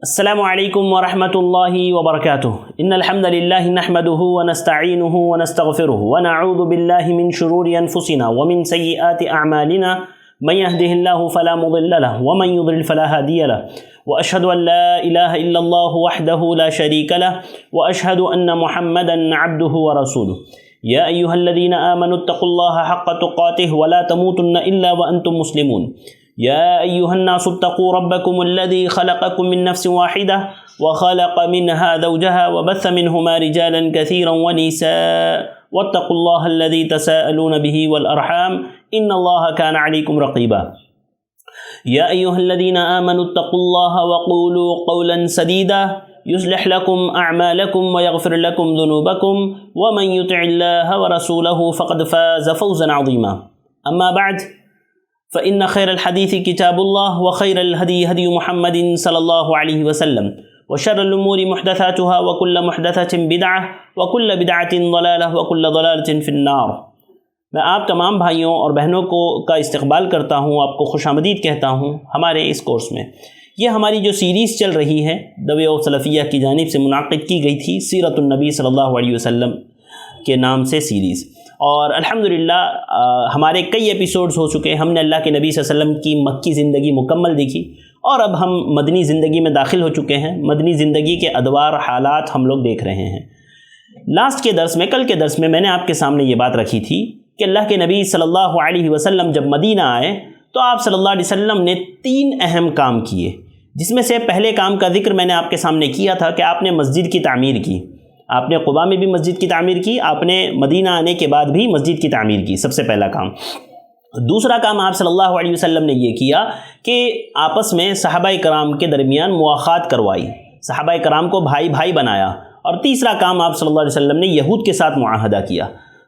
السلام علیکم ورحمۃ اللہ وبرکاتہ ان الحمد للہ نحمده ونستعینه ونستغفره ونعوذ باللہ من شرور انفسنا ومن سیئات اعمالنا من يهده الله فلا مضل له ومن يضلل فلا هادي له واشهد ان لا اله الا الله وحده لا شريك له واشهد ان محمدا عبده ورسوله يا ايها الذين امنوا اتقوا الله حق تقاته ولا تموتن الا وانتم مسلمون يا أيها الناس اتقوا ربكم الذي خلقكم من نفس واحدة وخلق منها زوجها وبث منهما رجالا كثيرا ونساء واتقوا الله الذي تساءلون به والأرحام إن الله كان عليكم رقيبا يا أيها الذين آمنوا اتقوا الله وقولوا قولا سديدا يصلح لكم أعمالكم ويغفر لكم ذنوبكم ومن يطع الله ورسوله فقد فاز فوزا عظيما أما بعد فإن خير الحديث كتاب الله وخير الهدي هدي محمد صلى الله عليه وسلم وشر الأمور محدثاتها وكل محدثة بدعة وكل بدعة ضلالة وكل ضلالة في النار۔ میں آپ تمام بھائیوں اور بہنوں کا استقبال کرتا ہوں، آپ کو خوش آمدید کہتا ہوں ہمارے اس کورس میں۔ یہ ہماری جو سیریز چل رہی ہے دوے و سلفیہ کی جانب سے منعقد کی گئی تھی، سیرت النبی صلی اللہ علیہ وسلم کے نام سے سیریز، اور الحمدللہ ہمارے کئی ایپیسوڈز ہو چکے۔ ہم نے اللہ کے نبی صلی اللہ علیہ وسلم کی مکی زندگی مکمل دیکھی اور اب ہم مدنی زندگی میں داخل ہو چکے ہیں۔ مدنی زندگی کے ادوار، حالات ہم لوگ دیکھ رہے ہیں۔ لاسٹ کے درس میں، کل کے درس میں نے آپ کے سامنے یہ بات رکھی تھی کہ اللہ کے نبی صلی اللہ علیہ وسلم جب مدینہ آئے تو آپ صلی اللہ علیہ وسلم نے 3 اہم کام کیے، جس میں سے پہلے کام کا ذکر میں نے آپ کے سامنے کیا تھا کہ آپ نے مسجد کی تعمیر کی۔ آپ نے قباء میں بھی مسجد کی تعمیر کی، آپ نے مدینہ آنے کے بعد بھی مسجد کی تعمیر کی، سب سے پہلا کام۔ دوسرا کام آپ صلی اللہ علیہ وسلم نے یہ کیا کہ آپس میں صحابہ کرام کے درمیان مواخات کروائی، صحابہ کرام کو بھائی بھائی بنایا۔ اور تیسرا کام آپ صلی اللہ علیہ وسلم نے یہود کے ساتھ معاہدہ کیا۔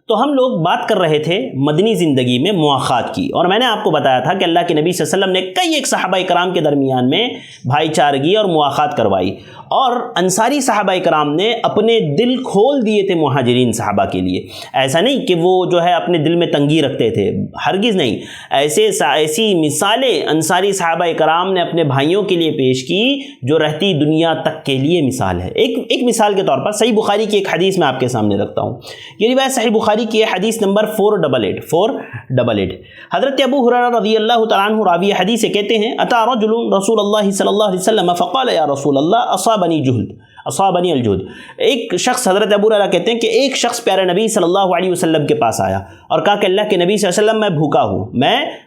تو ہم لوگ بات کر رہے تھے مدنی زندگی میں مواخات کی، اور میں نے آپ کو بتایا تھا کہ اللہ کے نبی صلی اللہ علیہ وسلم نے کئی ایک صحابہ کرام کے درمیان میں بھائی چارگی اور مواخات کروائی، اور انصاری صحابہ کرام نے اپنے دل کھول دیے تھے مہاجرین صحابہ کے لیے۔ ایسا نہیں کہ وہ جو ہے اپنے دل میں تنگی رکھتے تھے، ہرگز نہیں۔ ایسی مثالیں انصاری صحابہ کرام نے اپنے بھائیوں کے لیے پیش کی جو رہتی دنیا تک کے لیے مثال ہے۔ ایک مثال کے طور پر صحیح بخاری کی ایک حدیث میں آپ کے سامنے رکھتا ہوں۔ یہ روایت صحیح بخاری کی حدیث نمبر 488۔ حضرت ابو ہریرہ رضی اللہ تعالیٰ عنہ راوی حدیث کہتے ہیں، اتا رجل رسول اللہ صلی اللہ علیہ وسلم فقال یا رسول اللہ اصابنی الجہد۔ ایک شخص، حضرت ابو ہریرہ کہتے ہیں کہ ایک شخص پیارے نبی صلی اللہ علیہ وسلم کے پاس آیا اور کہا کہ اللہ کے نبی صلی اللہ علیہ وسلم میں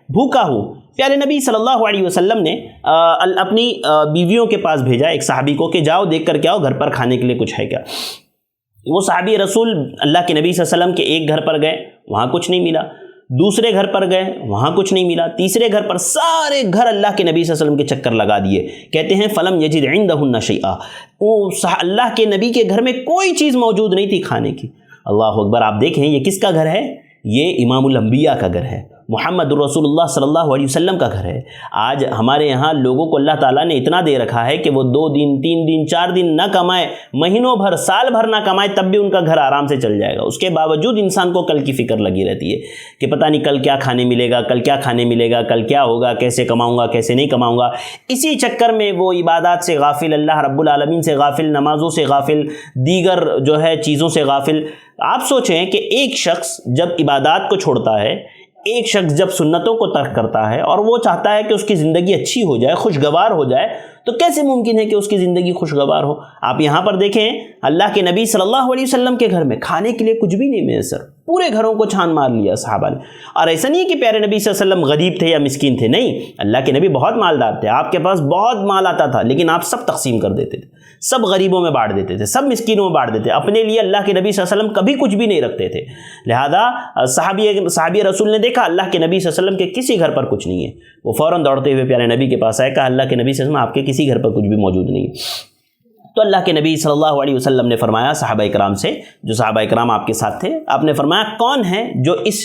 بھوکا ہوں۔ پیارے نبی صلی اللہ علیہ وسلم نے اپنی بیویوں کے پاس بھیجا ایک صحابی کو کہ جاؤ دیکھ کر کے آؤ گھر پر کھانے کے لیے کچھ ہے کیا۔ وہ صحابی رسول اللہ کے نبی صلی اللہ علیہ وسلم کے ایک گھر پر گئے، وہاں کچھ نہیں ملا، دوسرے گھر پر گئے، وہاں کچھ نہیں ملا، تیسرے گھر پر، سارے گھر اللہ کے نبی صلی اللہ علیہ وسلم کے چکر لگا دیے۔ کہتے ہیں فلم یجد عندہن شیئا، اللہ کے نبی کے گھر میں کوئی چیز موجود نہیں تھی کھانے کی۔ اللہ اکبر۔ آپ دیکھیں یہ کس کا گھر ہے؟ یہ امام الانبیاء کا گھر ہے، محمد الرسول اللہ صلی اللہ علیہ وسلم کا گھر ہے۔ آج ہمارے یہاں لوگوں کو اللہ تعالیٰ نے اتنا دے رکھا ہے کہ وہ 2 دن 3 دن 4 دن نہ کمائے، مہینوں بھر سال بھر نہ کمائے، تب بھی ان کا گھر آرام سے چل جائے گا۔ اس کے باوجود انسان کو کل کی فکر لگی رہتی ہے کہ پتہ نہیں کل کیا کھانے ملے گا، کل کیا کھانے ملے گا، کل کیا ہوگا، کیسے کماؤں گا، کیسے نہیں کماؤں گا۔ اسی چکر میں وہ عبادات سے غافل، اللہ رب العالمین سے غافل، نمازوں سے غافل، دیگر جو ہے چیزوں سے غافل۔ آپ سوچیں کہ ایک شخص جب عبادات کو چھوڑتا ہے، ایک شخص جب سنتوں کو ترک کرتا ہے اور وہ چاہتا ہے کہ اس کی زندگی اچھی ہو جائے، خوشگوار ہو جائے، تو کیسے ممکن ہے کہ اس کی زندگی خوشگوار ہو؟ آپ یہاں پر دیکھیں اللہ کے نبی صلی اللہ علیہ وسلم کے گھر میں کھانے کے لیے کچھ بھی نہیں میسر، پورے گھروں کو چھان مار لیا صحابہ نے۔ اور ایسا نہیں کہ پیارے نبی صلی اللہ علیہ وسلم غریب تھے یا مسکین تھے، نہیں، اللہ کے نبی بہت مالدار تھے، آپ کے پاس بہت مال آتا تھا، لیکن آپ سب تقسیم کر دیتے تھے، سب غریبوں میں بانٹ دیتے تھے، سب مسکینوں میں بانٹ دیتے تھے، اپنے لیے اللہ کے نبی صلی اللہ علیہ وسلم کبھی کچھ بھی نہیں رکھتے تھے۔ لہذا صحابی رسول نے دیکھا اللہ کے نبی صلی اللہ علیہ وسلم کے کسی گھر پر کچھ نہیں ہے، وہ فوراً دوڑتے ہوئے پیارے نبی کے پاس آئے، کہا اللہ کے نبی صلی اللہ علیہ وسلم آپ کے کسی گھر پر کچھ بھی موجود نہیں ہے۔ تو اللہ کے نبی صلی اللہ علیہ وسلم نے فرمایا صحابہ کرام سے، جو صحابہ کرام آپ کے ساتھ تھے، آپ نے فرمایا کون ہے جو اس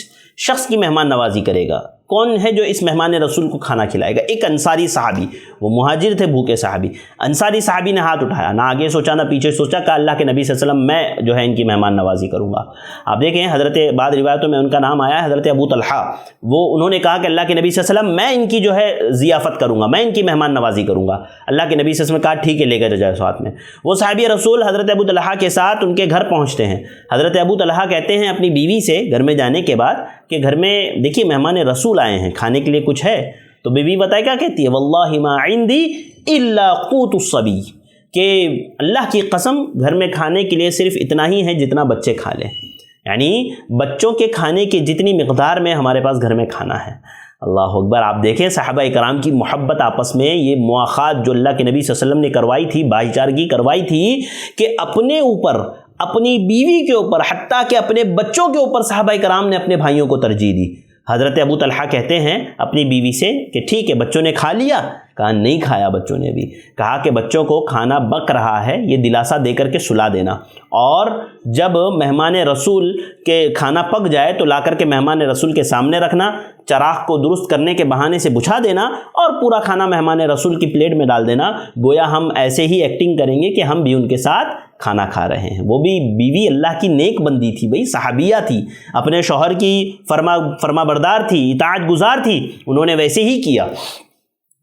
شخص کی مہمان نوازی کرے گا؟ کون ہے جو اس مہمان رسول کو کھانا کھلائے گا؟ ایک انصاری صحابی، وہ مہاجر تھے، بھوکے صحابی، انصاری صحابی نے ہاتھ اٹھایا، نہ آگے سوچا نہ پیچھے سوچا، کہا اللہ کے نبی صلی اللہ علیہ وسلم میں جو ہے ان کی مہمان نوازی کروں گا۔ آپ دیکھیں حضرت، بعض روایتوں میں ان کا نام آیا ہے حضرت ابو طلحہ، وہ انہوں نے کہا کہ اللہ کے نبی صلی اللہ علیہ وسلم میں ان کی جو ہے ضیافت کروں گا، میں ان کی مہمان نوازی کروں گا۔ اللہ کے نبی صلی اللہ علیہ وسلم نے کہا ٹھیک ہے، لے کر جائے ساتھ میں۔ وہ صحابی رسول حضرت ابو طلحہ کے ساتھ ان کے گھر پہنچتے ہیں۔ حضرت ابو طلحہ کہتے ہیں اپنی بیوی سے گھر میں جانے کے بعد کہ گھر میں دیکھیے مہمان رسول آئے ہیں، کھانے کے لیے کچھ ہے؟ تو بیوی بتائے کیا کہتی ہے؟ واللہ ما عندی الا قوت الصبی، کہ اللہ کی قسم گھر میں کھانے کے لیے صرف اتنا ہی ہے جتنا بچے کھا لیں، یعنی بچوں کے کھانے کی جتنی مقدار میں ہمارے پاس گھر میں کھانا ہے۔ اللہ اکبر۔ آپ دیکھیں صحابہ کرام کی محبت آپس میں، یہ مواخات جو اللہ کے نبی صلی اللہ علیہ وسلم نے کروائی تھی، بھائی چارگی کروائی تھی، کہ اپنے اوپر، اپنی بیوی کے اوپر، حتیٰ کہ اپنے بچوں کے اوپر صحابہ کرام نے اپنے بھائیوں کو ترجیح دی۔ حضرت ابو طلحہ کہتے ہیں اپنی بیوی سے کہ ٹھیک ہے بچوں نے کھا لیا؟ کہا نہیں کھایا بچوں نے بھی۔ کہا کہ بچوں کو کھانا بک رہا ہے، یہ دلاسا دے کر کے سلا دینا، اور جب مہمان رسول کے کھانا پک جائے تو لا کر کے مہمان رسول کے سامنے رکھنا، چراغ کو درست کرنے کے بہانے سے بجھا دینا، اور پورا کھانا مہمان رسول کی پلیٹ میں ڈال دینا، گویا ہم ایسے ہی ایکٹنگ کریں گے کہ ہم بھی ان کے ساتھ کھانا کھا رہے ہیں۔ وہ بھی بیوی اللہ کی نیک بندی تھی بھائی، صحابیہ تھی، اپنے شوہر کی فرما بردار تھی، اطاعت گزار تھی، انہوں نے ویسے ہی کیا۔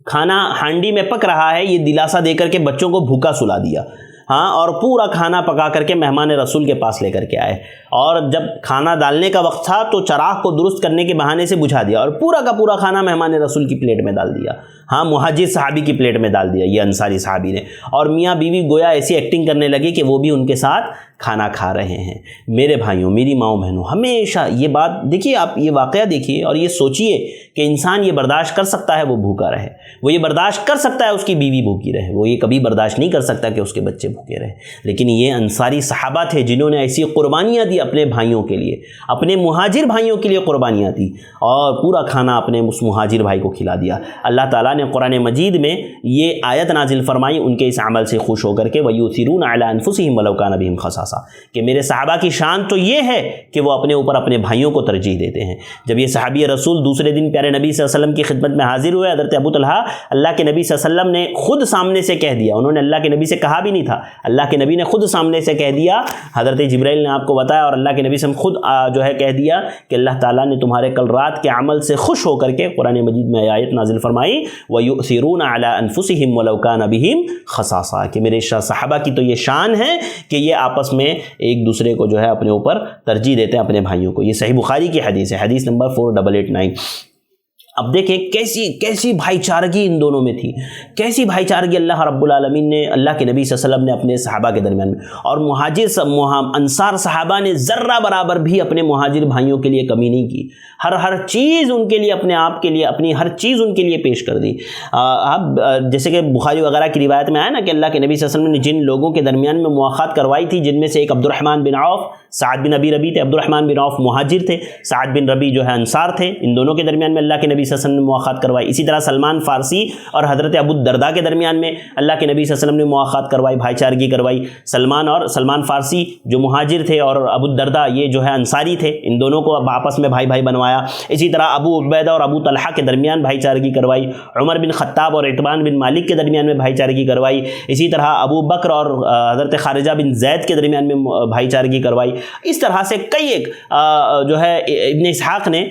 کھانا ہانڈی میں پک رہا ہے، یہ دلاسا دے کر کے بچوں کو بھوکا سلا دیا، ہاں، اور پورا کھانا پکا کر کے مہمان رسول کے پاس لے کر کے آئے، اور جب کھانا ڈالنے کا وقت تھا تو چراغ کو درست کرنے کے بہانے سے بجھا دیا، اور پورا کا پورا کھانا مہمان رسول کی پلیٹ میں ڈال دیا، ہاں، مہاجر صحابی کی پلیٹ میں ڈال دیا یہ انصاری صحابی نے، اور میاں بیوی گویا ایسی ایکٹنگ کرنے لگی کہ وہ بھی ان کے ساتھ کھانا کھا رہے ہیں۔ میرے بھائیوں، میری ماؤں بہنوں، ہمیشہ یہ بات دیکھیے، آپ یہ واقعہ دیکھیے اور یہ سوچئے کہ انسان یہ برداشت کر سکتا ہے وہ بھوکا رہے، وہ یہ برداشت کر سکتا ہے اس کی بیوی بھوکی رہے، وہ یہ کبھی برداشت نہیں کر سکتا کہ اس کے بچے بھوکے رہے، لیکن یہ انصاری صحابہ تھے جنہوں نے ایسی قربانیاں دی اپنے بھائیوں کے لیے، اپنے مہاجر بھائیوں کے لیے قربانیاں دی، اور پورا کھانا اپنے اس مہاجر بھائی کو کھلا دیا۔ اللہ تعالیٰ نے قرآن مجید میں یہ آیت نازل فرمائی ان کے اس عمل سے خوش ہو کر کے، وَيُؤْثِرُونَ عَلَىٰ أَنفُسِهِمْ وَلَوْ كَانَ بِهِمْ خَصَاصَةٌ، کہ میرے صحابہ کی شان تو یہ ہے کہ وہ اپنے اوپر اپنے بھائیوں کو ترجیح دیتے ہیں۔ جب یہ صحابی رسول دوسرے دن پیارے نبی صلی اللہ علیہ وسلم کی خدمت میں حاضر ہوئے، حضرت ابو طلحہ، اللہ کے نبی صلی اللہ علیہ وسلم نے خود سامنے سے کہہ دیا، انہوں نے اللہ کے نبی سے کہا بھی نہیں تھا، اللہ کے نبی نے خود سامنے سے کہہ دیا، حضرت جبرائیل نے آپ کو بتایا، اور اللہ کے نبی سے خود جو ہے کہہ دیا کہ اللہ تعالیٰ نے تمہارے کل رات کے عمل سے خوش ہو کر کے قرآن مجید میں آیت نازل فرمائی، وَيُؤْثِرُونَ عَلَىٰ أَنفُسِهِمْ وَلَوْ كَانَ بِهِمْ خَصَاصَةٌ، کہ میرے صحابہ کی تو یہ شان ہے کہ یہ آپس میں ایک دوسرے کو جو ہے اپنے اوپر ترجیح دیتے ہیں، اپنے بھائیوں کو۔ یہ صحیح بخاری کی حدیث ہے، حدیث نمبر 4889۔ اب دیکھیں کیسی بھائی چارگی ان دونوں میں تھی، کیسی بھائی چارگی اللہ رب العالمین نے، اللہ کے نبی صلی اللہ علیہ وسلم نے اپنے صحابہ کے درمیان میں، اور مہاجر انصار صحابہ نے ذرہ برابر بھی اپنے مہاجر بھائیوں کے لیے کمی نہیں کی، ہر چیز ان کے لیے، اپنے آپ کے لیے اپنی ہر چیز ان کے لیے پیش کر دی۔ اب جیسے کہ بخاری وغیرہ کی روایت میں آیا نا کہ اللہ کے نبی صلی اللہ علیہ وسلم نے جن لوگوں کے درمیان میں مواخات کروائی تھی، جن میں سے ایک عبد الرحمن بن عوف، سعد بن ابی ربی تھے، عبد الرحمن بن عوف مہاجر تھے، سعد بن ربی جو ہے انصار تھے، ان دونوں کے درمیان میں اللہ کے نبی صلی اللہ علیہ وسلم نے مواخات کروائی۔ اسی طرح سلمان فارسی اور حضرت ابو الدرداء کے درمیان میں اللہ کے نبی صلی اللہ علیہ وسلم نے مواخات کروائی، بھائی چارگی کروائی۔ سلمان فارسی جو مہاجر تھے اور ابو الدرداء یہ جو ہے انصاری تھے، ان دونوں کو اب آپس میں بھائی بنوایا۔ اسی طرح ابو عبیدہ اور ابو طلحہ کے درمیان بھائی چارگی کروائی، عمر بن خطاب اور اعتبان بن مالک کے درمیان میں بھائی چارگی کروائی، اسی طرح ابو بکر اور حضرت خارجہ بن زید کے درمیان میں بھائی چارگی کروائی۔ اس طرح سے کئی ایک جو ہے ابن اسحاق نے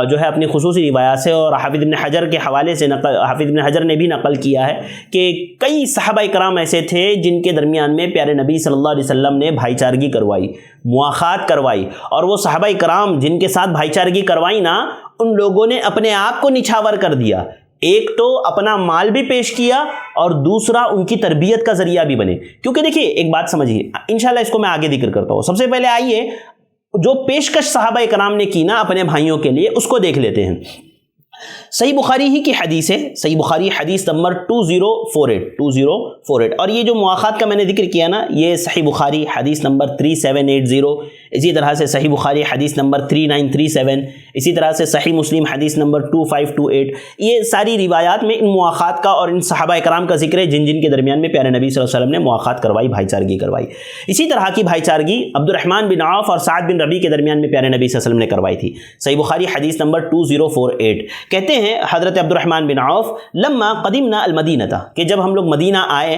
جو ہے اپنی خصوصی روایات سے، اور حافظ ابن حجر کے حوالے سے حافظ ابن حجر نے بھی نقل کیا ہے کہ کئی صحابہ کرام ایسے تھے جن کے درمیان میں پیارے نبی صلی اللہ علیہ وسلم نے بھائی چارگی کروائی، مواخات کروائی، اور وہ صحابہ کرام جن کے ساتھ بھائی چارگی کروائی نا، ان لوگوں نے اپنے آپ کو نچھاور کر دیا، ایک تو اپنا مال بھی پیش کیا اور دوسرا ان کی تربیت کا ذریعہ بھی بنے۔ کیونکہ دیکھیے ایک بات سمجھیے، انشاءاللہ اس کو میں آگے ذکر کرتا ہوں۔ سب سے پہلے آئیے جو پیشکش صحابہ کرام نے کی نا اپنے بھائیوں کے لیے، اس کو دیکھ لیتے ہیں۔ صحیح بخاری ہی کی حدیث ہے، صحیح بخاری حدیث نمبر 2048، اور یہ جو مواخات کا میں نے ذکر کیا نا، یہ صحیح بخاری حدیث نمبر 3780، اسی طرح سے صحیح بخاری حدیث نمبر 3937، اسی طرح سے صحیح مسلم حدیث نمبر 2528، یہ ساری روایات میں ان مواخات کا اور ان صحابہ کرام کا ذکر ہے جن کے درمیان میں پیارے نبی صلی اللہ علیہ وسلم نے مواخات کروائی، بھائی چارگی کروائی۔ اسی طرح کی بھائی چارگی عبد الرحمن بن عوف اور سعد بن ربیع کے درمیان میں پیارے نبی صلی اللہ علیہ وسلم نے کروائی تھی۔ صحیح بخاری حدیث نمبر 2048 کہتے ہیں حضرت عبد الرحمن بن عوف لما قدمنا المدینہ، کہ جب ہم لوگ مدینہ آئے،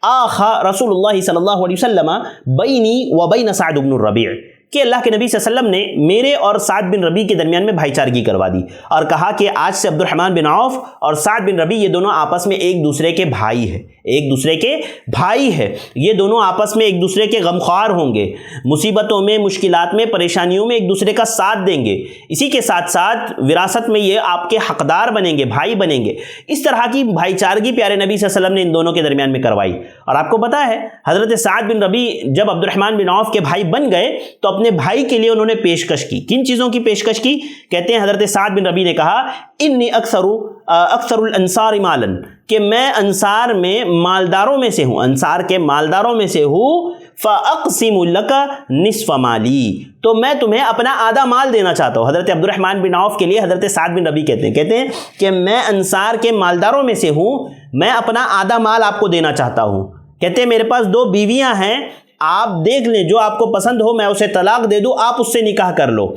آخا رسول اللہ صلی اللہ علیہ وسلم بینی و بین سعد بن الربیع، کہ اللہ کے نبی صلی اللہ علیہ وسلم نے میرے اور سعد بن ربیع کے درمیان میں بھائی چارگی کروا دی اور کہا کہ آج سے عبد الرحمن بن عوف اور سعد بن ربیع یہ دونوں آپس میں ایک دوسرے کے بھائی ہیں، ایک دوسرے کے بھائی ہے، یہ دونوں آپس میں ایک دوسرے کے غمخوار ہوں گے، مصیبتوں میں، مشکلات میں، پریشانیوں میں ایک دوسرے کا ساتھ دیں گے، اسی کے ساتھ ساتھ وراثت میں یہ آپ کے حقدار بنیں گے، بھائی بنیں گے۔ اس طرح کی بھائی چارگی پیارے نبی صلی اللہ علیہ وسلم نے ان دونوں کے درمیان میں کروائی۔ اور آپ کو پتا ہے حضرت سعد بن ربیع جب عبد الرحمن بن عوف کے بھائی بن گئے تو اپنے بھائی کے لیے انہوں نے پیشکش کی، کن چیزوں کی پیشکش کی؟ کہتے ہیں حضرت سعد بن ربیع نے کہا انی اکثر الانصار مالا، کہ میں انصار میں مالداروں میں سے ہوں، انصار کے مالداروں میں سے ہوں، فاقسم لک نصف مالی، تو میں تمہیں اپنا آدھا مال دینا چاہتا ہوں۔ حضرت عبد الرحمن بن عوف کے لیے حضرت سعد بن ربیع کہتے ہیں کہ میں انصار کے مالداروں میں سے ہوں، میں اپنا آدھا مال آپ کو دینا چاہتا ہوں۔ کہتے ہیں میرے پاس 2 بیویاں ہیں، آپ دیکھ لیں جو آپ کو پسند ہو میں اسے طلاق دے دوں، آپ اس سے نکاح کر لو۔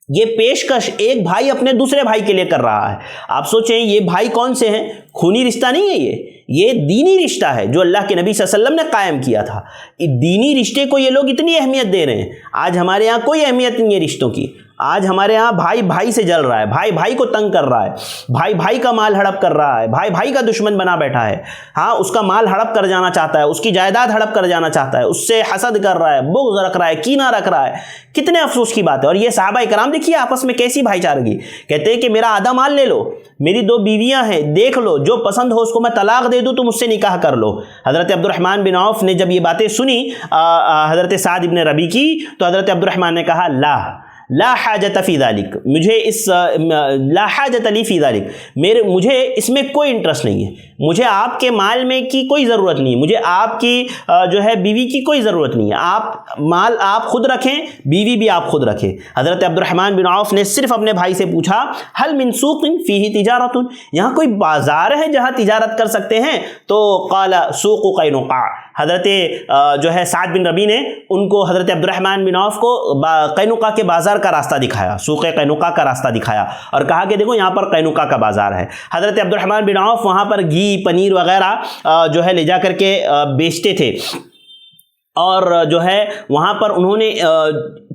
یہ پیشکش ایک بھائی اپنے دوسرے بھائی کے لیے کر رہا ہے۔ آپ سوچیں یہ بھائی کون سے ہیں؟ خونی رشتہ نہیں ہے، یہ دینی رشتہ ہے جو اللہ کے نبی صلی اللہ علیہ وسلم نے قائم کیا تھا۔ دینی رشتے کو یہ لوگ اتنی اہمیت دے رہے ہیں۔ آج ہمارے ہاں کوئی اہمیت نہیں ہے رشتوں کی، آج ہمارے ہاں بھائی بھائی سے جل رہا ہے، بھائی بھائی کو تنگ کر رہا ہے، بھائی بھائی کا مال ہڑپ کر رہا ہے، بھائی بھائی کا دشمن بنا بیٹھا ہے، ہاں اس کا مال ہڑپ کر جانا چاہتا ہے، اس کی جائیداد ہڑپ کر جانا چاہتا ہے، اس سے حسد کر رہا ہے، بغض رکھ رہا ہے، کینہ رکھ رہا ہے۔ کتنے افسوس کی بات ہے۔ اور یہ صحابہ کرام دیکھیے آپس میں کیسی بھائی چارگی، کہتے ہیں کہ میرا آدھا مال لے لو، میری 2 بیویاں ہیں، دیکھ لو جو پسند ہو اس کو میں طلاق دے دوں، تم اس سے نکاح کر لو۔ حضرت عبد الرحمن بن عوف نے جب یہ باتیں سنی حضرت سعد بن ربیع کی تو حضرت عبد الرحمن نے کہا لا حاجت فی ذالک، لا حاجت لی فی ذالک، مجھے اس میں کوئی انٹرسٹ نہیں ہے، مجھے آپ کے مال میں کی کوئی ضرورت نہیں ہے، مجھے آپ کی جو ہے بیوی کی کوئی ضرورت نہیں ہے، آپ مال آپ خود رکھیں، بیوی بھی آپ خود رکھیں۔ حضرت عبد الرحمن بن عوف نے صرف اپنے بھائی سے پوچھا هل من سوق فیہ تجارت، یہاں کوئی بازار ہے جہاں تجارت کر سکتے ہیں؟ تو قال سوق قینقاع، حضرت جو ہے سعد بن ربیع نے ان کو حضرت عبد الرحمن بن عوف کو قینقاع کے بازار کا راستہ دکھایا، سوق قینقاع کا راستہ دکھایا اور کہا کہ دیکھو یہاں پر قینقاع کا بازار ہے۔ حضرت عبد الرحمن بن عوف وہاں پر گھی، پنیر وغیرہ جو ہے لے جا کر کے بیچتے تھے اور جو ہے وہاں پر انہوں نے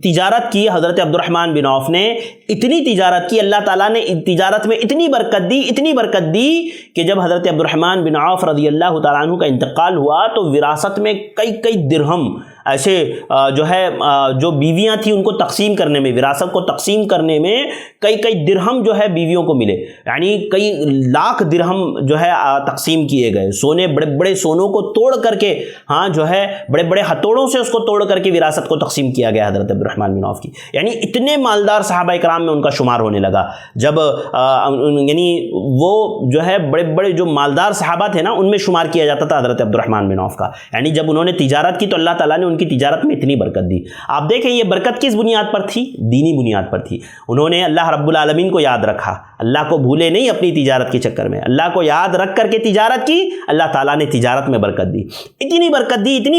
تجارت کی۔ حضرت عبد الرحمن بن عوف نے اتنی تجارت کی، اللہ تعالیٰ نے تجارت میں اتنی برکت دی کہ جب حضرت عبد الرحمن بن عوف رضی اللہ تعالیٰ عنہ کا انتقال ہوا تو وراثت میں کئی درہم ایسے جو ہے جو بیویاں تھیں ان کو تقسیم کرنے میں، وراثت کو تقسیم کرنے میں کئی درہم جو ہے بیویوں کو ملے، یعنی کئی لاکھ درہم جو ہے تقسیم کیے گئے۔ سونے، بڑے بڑے سونوں کو توڑ کر کے، ہاں جو ہے بڑے بڑے ہتھوڑوں سے اس کو توڑ کر کے وراثت کو تقسیم کیا گیا حضرت عبد الرحمن بن عوف کی، یعنی اتنے مالدار صحابہ کرام میں ان کا شمار ہونے لگا۔ جب یعنی وہ جو ہے بڑے بڑے جو مالدار صحابہ تھے نا ان میں شمار کیا جاتا تھا حضرت عبد الرحمن بن عوف کا، یعنی جب انہوں نے تجارت کی تو اللہ تعالیٰ نے ان کی تجارت میں اتنی برکت دی۔ آپ دیکھیں یہ برکت کس بنیاد پر تھی؟ دینی بنیاد پر تھی۔ انہوں نے اللہ رب العالمین کو یاد رکھا، اللہ کو بھولے نہیں اپنی تجارت کے چکر میں، اللہ کو یاد رکھ کر کے تجارت کی، اللہ تعالیٰ نے تجارت میں برکت دی، اتنی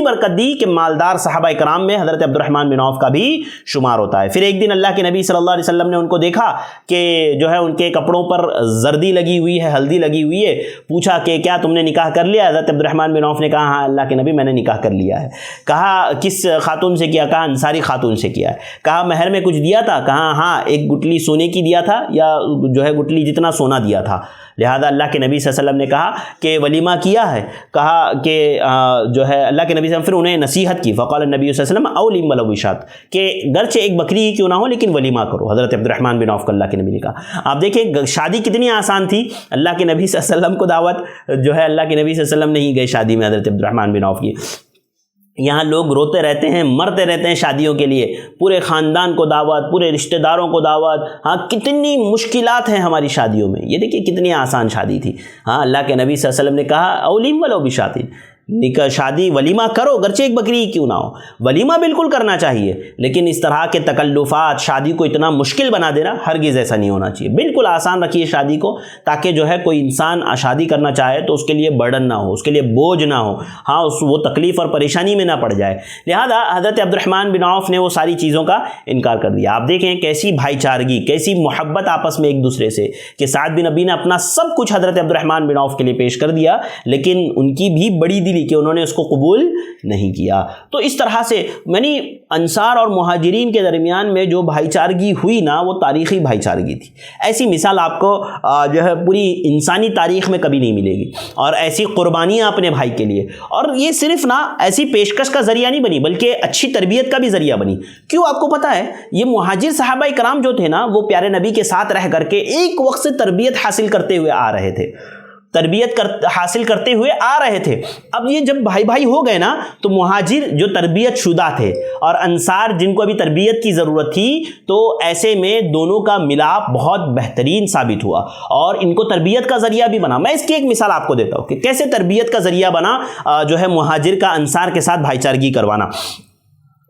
برکت دی کہ مالدار صحابہ کرام میں حضرت عبد الرحمن بن عوف کا بھی شمار ہوتا ہے۔ پھر ایک دن اللہ کے نبی صلی اللہ علیہ وسلم نے ان کو دیکھا کہ جو ہے ان کے کپڑوں پر زردی لگی ہوئی ہے، ہلدی لگی ہوئی ہے، پوچھا کہ کیا تم نے نکاح کر لیا؟ حضرت عبد الرحمن بن عوف نے کہا ہاں اللہ کے نبی میں نے نکاح کر لیا ہے۔ کہا کس خاتون سے کیا؟ کہا انصاری خاتون سے کیا ہے۔ کہا مہر میں کچھ دیا تھا؟ کہا ہاں ایک گٹلی سونے کی دیا تھا، یا جو ہے گٹلی جتنا سونا دیا تھا۔ لہذا اللہ کے نبی صلی اللہ علیہ وسلم نے کہا کہ ولیمہ کیا ہے؟ کہا کہ جو ہے اللہ کے نبی صلی اللہ علیہ وسلم پھر انہیں نصیحت کی، فقال النبی صلی اللہ علیہ وسلم اولیم ولو بشات، کہ گرچہ ایک بکری ہی کیوں نہ ہو لیکن ولیمہ کرو۔ حضرت عبد الرحمن بن عوف کو اللہ کے نبی نے کہا۔ آپ دیکھیں شادی کتنی آسان تھی، اللہ کے نبی صلی اللہ علیہ وسلم کو دعوت جو ہے اللہ کے نبی صلی اللہ علیہ وسلم نہیں گئے شادی میں حضرت عبد الرحمن بن عوف کی۔ یہاں لوگ روتے رہتے ہیں، مرتے رہتے ہیں شادیوں کے لیے، پورے خاندان کو دعوت، پورے رشتہ داروں کو دعوت، ہاں کتنی مشکلات ہیں ہماری شادیوں میں۔ یہ دیکھیے کتنی آسان شادی تھی، ہاں اللہ کے نبی صلی اللہ علیہ وسلم نے کہا اولیم ولو بشات، شادی ولیمہ کرو، گرچہ ایک بکری ہی کیوں نہ ہو، ولیمہ بالکل کرنا چاہیے، لیکن اس طرح کے تکلفات شادی کو اتنا مشکل بنا دینا ہرگز ایسا نہیں ہونا چاہیے۔ بالکل آسان رکھیے شادی کو، تاکہ جو ہے کوئی انسان شادی کرنا چاہے تو اس کے لیے برڈن نہ ہو، اس کے لیے بوجھ نہ ہو، ہاں وہ تکلیف اور پریشانی میں نہ پڑ جائے۔ لہذا حضرت عبد الرحمن بن عوف نے وہ ساری چیزوں کا انکار کر دیا۔ آپ دیکھیں کیسی بھائی چارگی، کیسی محبت آپس میں ایک دوسرے سے، کہ سعد بن ابی نے اپنا سب کچھ حضرت عبد الرحمن بن عوف کے لیے پیش کر دیا، لیکن ان کی بھی بڑی دلی کہ انہوں نے اس کو قبول نہیں کیا۔ تو اس طرح سے یعنی انصار اور مہاجرین کے درمیان میں جو بھائی چارگی ہوئی نا، وہ تاریخی بھائی چارگی تھی۔ ایسی مثال آپ کو جو ہے پوری انسانی تاریخ میں کبھی نہیں ملے گی، اور ایسی قربانیاں اپنے بھائی کے لیے، اور یہ صرف نا ایسی پیشکش کا ذریعہ نہیں بنی بلکہ اچھی تربیت کا بھی ذریعہ بنی۔ کیوں؟ آپ کو پتہ ہے یہ مہاجر صحابہ کرام جو تھے نا، وہ پیارے نبی کے ساتھ رہ کر کے ایک وقت سے تربیت حاصل کرتے ہوئے آ رہے تھے، حاصل کرتے ہوئے آ رہے تھے۔ اب یہ جب بھائی بھائی ہو گئے نا، تو مہاجر جو تربیت شدہ تھے اور انصار جن کو ابھی تربیت کی ضرورت تھی، تو ایسے میں دونوں کا ملاپ بہت بہترین ثابت ہوا اور ان کو تربیت کا ذریعہ بھی بنا۔ میں اس کی ایک مثال آپ کو دیتا ہوں کہ کیسے تربیت کا ذریعہ بنا جو ہے مہاجر کا انصار کے ساتھ بھائی چارگی کروانا۔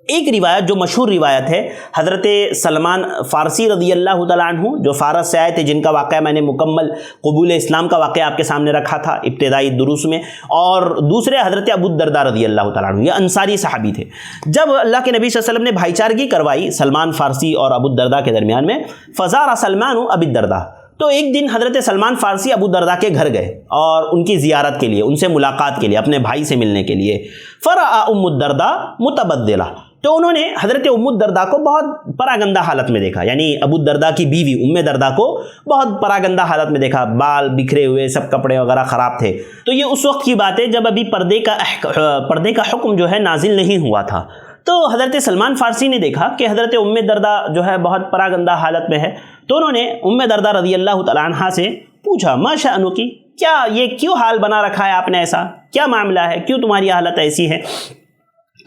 ایک روایت جو مشہور روایت ہے، حضرت سلمان فارسی رضی اللہ تعالیٰ عنہ جو فارس سے آئے تھے، جن کا واقعہ میں نے مکمل قبول اسلام کا واقعہ آپ کے سامنے رکھا تھا ابتدائی دروس میں، اور دوسرے حضرت ابو الدرداء رضی اللہ تعالیٰ عنہ، یہ انصاری صحابی تھے۔ جب اللہ کے نبی صلی اللہ علیہ وسلم نے بھائی چارگی کروائی سلمان فارسی اور ابو الدرداء کے درمیان میں، فزار سلمان ابی الدرداء، تو ایک دن حضرت سلمان فارسی ابو الدرداء کے گھر گئے اور ان کی زیارت کے لیے، ان سے ملاقات کے لیے، اپنے بھائی سے ملنے کے لیے۔ فرأى ام الدرداء متبدلہ، تو انہوں نے حضرت ام الدرداء کو بہت پراگندہ حالت میں دیکھا، یعنی ابو الدرداء کی بیوی ام الدرداء کو بہت پراگندہ حالت میں دیکھا، بال بکھرے ہوئے، سب کپڑے وغیرہ خراب تھے۔ تو یہ اس وقت کی بات ہے جب ابھی پردے کا حکم جو ہے نازل نہیں ہوا تھا۔ تو حضرت سلمان فارسی نے دیکھا کہ حضرت ام الدرداء جو ہے بہت پراگندہ حالت میں ہے، تو انہوں نے ام الدرداء رضی اللہ تعالیٰ عنہا سے پوچھا، ما شأنک، کیا یہ کیوں حال بنا رکھا ہے آپ نے، ایسا کیا معاملہ ہے، کیوں تمہاری حالت ایسی ہے؟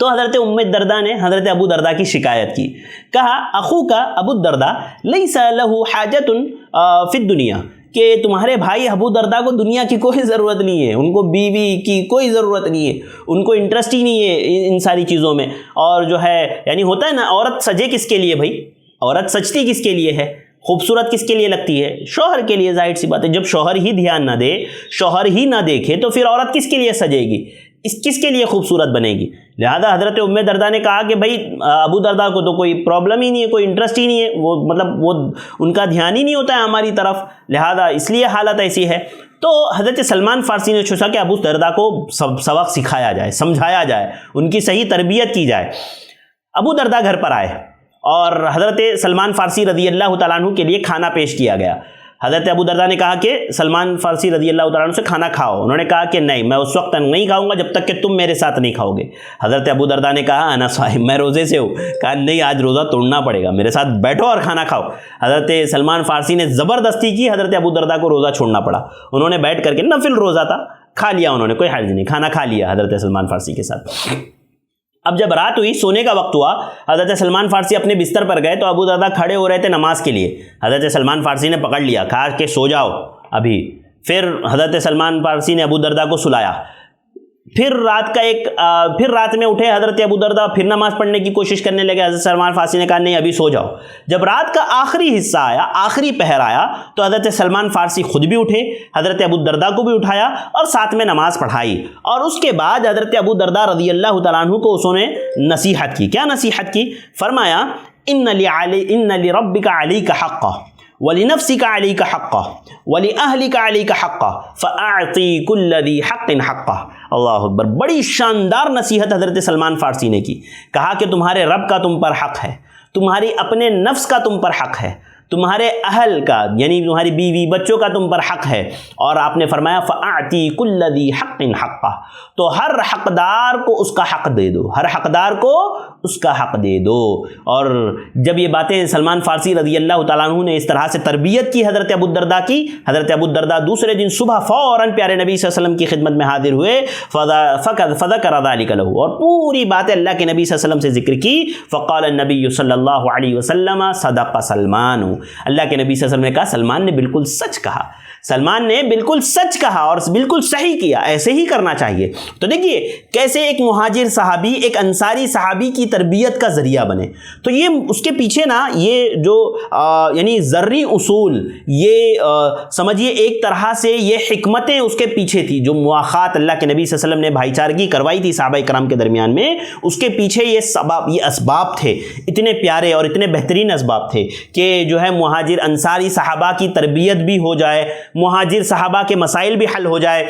تو حضرت ام الدرداء نے حضرت ابو الدرداء کی شکایت کی، کہا اخوک ابو الدرداء لیس لہ حاجۃ فی الدنیا، کہ تمہارے بھائی ابو الدرداء کو دنیا کی کوئی ضرورت نہیں ہے، ان کو بیوی کی کوئی ضرورت نہیں ہے، ان کو انٹرسٹ ہی نہیں ہے ان ساری چیزوں میں، اور جو ہے یعنی ہوتا ہے نا، عورت سجے کس کے لیے بھائی، عورت سجتی کس کے لیے ہے، خوبصورت کس کے لیے لگتی ہے، شوہر کے لیے، ظاہر سی بات ہے۔ جب شوہر ہی دھیان نہ دے، شوہر ہی نہ دیکھے، تو پھر عورت کس کے لیے سجے گی، کس کے لیے خوبصورت بنے گی؟ لہذا حضرت ام الدرداء نے کہا کہ بھائی ابو الدرداء کو تو کوئی پرابلم ہی نہیں ہے، کوئی انٹرسٹ ہی نہیں ہے، وہ مطلب وہ ان کا دھیان ہی نہیں ہوتا ہے ہماری طرف، لہذا اس لیے حالت ایسی ہے۔ تو حضرت سلمان فارسی نے سوچا کہ ابو الدرداء کو سبق سکھایا جائے، سمجھایا جائے، ان کی صحیح تربیت کی جائے۔ ابو الدرداء گھر پر آئے اور حضرت سلمان فارسی رضی اللہ تعالیٰ عنہ کے لیے کھانا پیش کیا گیا۔ حضرت ابو الدرداء نے کہا کہ سلمان فارسی رضی اللہ تعالیٰ عنہ سے کھانا کھاؤ، انہوں نے کہا کہ نہیں، میں اس وقت نہیں کھاؤں گا جب تک کہ تم میرے ساتھ نہیں کھاؤ گے۔ حضرت ابو الدرداء نے کہا انا صائم، میں روزے سے ہوں۔ کہا نہیں، آج روزہ توڑنا پڑے گا، میرے ساتھ بیٹھو اور کھانا کھاؤ۔ حضرت سلمان فارسی نے زبردستی کی، حضرت ابو الدرداء کو روزہ چھوڑنا پڑا۔ انہوں نے بیٹھ کر کے، نفل روزہ تھا، کھا لیا انہوں نے، کوئی حرج نہیں، کھانا کھا لیا حضرت سلمان فارسی کے ساتھ۔ اب جب رات ہوئی، سونے کا وقت ہوا، حضرت سلمان فارسی اپنے بستر پر گئے تو ابو الدرداء کھڑے ہو رہے تھے نماز کے لیے۔ حضرت سلمان فارسی نے پکڑ لیا، کہا کہ سو جاؤ ابھی۔ پھر حضرت سلمان فارسی نے ابو الدرداء کو سلایا۔ پھر رات میں اٹھے حضرت ابو الدرداء، پھر نماز پڑھنے کی کوشش کرنے لگے۔ حضرت سلمان فارسی نے کہا نہیں، ابھی سو جاؤ۔ جب رات کا آخری حصہ آیا، آخری پہر آیا، تو حضرت سلمان فارسی خود بھی اٹھے، حضرت ابو الدرداء کو بھی اٹھایا اور ساتھ میں نماز پڑھائی۔ اور اس کے بعد حضرت ابو الدرداء رضی اللہ تعالیٰ عنہ کو انہوں نے نصیحت کی۔ کیا نصیحت کی؟ فرمایا ان لربک علیک حقا وَلِنَفْسِكَ عَلَيْكَ حَقًّا وَلِأَهْلِكَ عَلَيْكَ حَقًّا فَأَعْطِي كُلَّ ذِي حَقٍّ حَقَّهُ۔ اللہ اکبر، بڑی شاندار نصیحت حضرت سلمان فارسی نے کی۔ کہا کہ تمہارے رب کا تم پر حق ہے، تمہاری اپنے نفس کا تم پر حق ہے، تمہارے اہل کا یعنی تمہاری بیوی بچوں کا تم پر حق ہے۔ اور آپ نے فرمایا فَأَعْطِي كُلَّ ذِي حَقٍّ حَقَّهُ، تو ہر حقدار کو اس کا حق دے دو، ہر حقدار کو اس کا حق دے دو۔ اور جب یہ باتیں سلمان فارسی رضی اللہ تعالیٰ عنہ نے اس طرح سے تربیت کی حضرت ابو الدرداء کی، حضرت ابو الدرداء دوسرے دن صبح فوراً پیارے نبی صلی اللہ علیہ وسلم کی خدمت میں حاضر ہوئے، فذكر ذلك له، اور پوری بات اللہ کے نبی صلی اللہ علیہ وسلم سے ذکر کی۔ فقال النبی صلی اللہ علیہ وسلم صدق سلمان، اللہ کے نبی صلی اللہ علیہ وسلم نے کہا سلمان نے بالکل سچ کہا، سلمان نے بالکل سچ کہا اور بالکل صحیح کیا، ایسے ہی کرنا چاہیے۔ تو دیکھیے کیسے ایک مہاجر صحابی ایک انصاری صحابی کی تربیت کا ذریعہ بنے۔ تو یہ اس کے پیچھے نا یہ جو یعنی ذری اصول، یہ سمجھیے ایک طرح سے یہ حکمتیں اس کے پیچھے تھی، جو مواخات اللہ کے نبی صلی اللہ علیہ وسلم نے بھائی چارگی کروائی تھی صحابہ کرام کے درمیان میں، اس کے پیچھے یہ سبب، یہ اسباب تھے، اتنے پیارے اور اتنے بہترین اسباب تھے کہ جو ہے مہاجر انصاری صحابہ کی تربیت بھی ہو جائے، مہاجر صحابہ کے مسائل بھی حل ہو جائے۔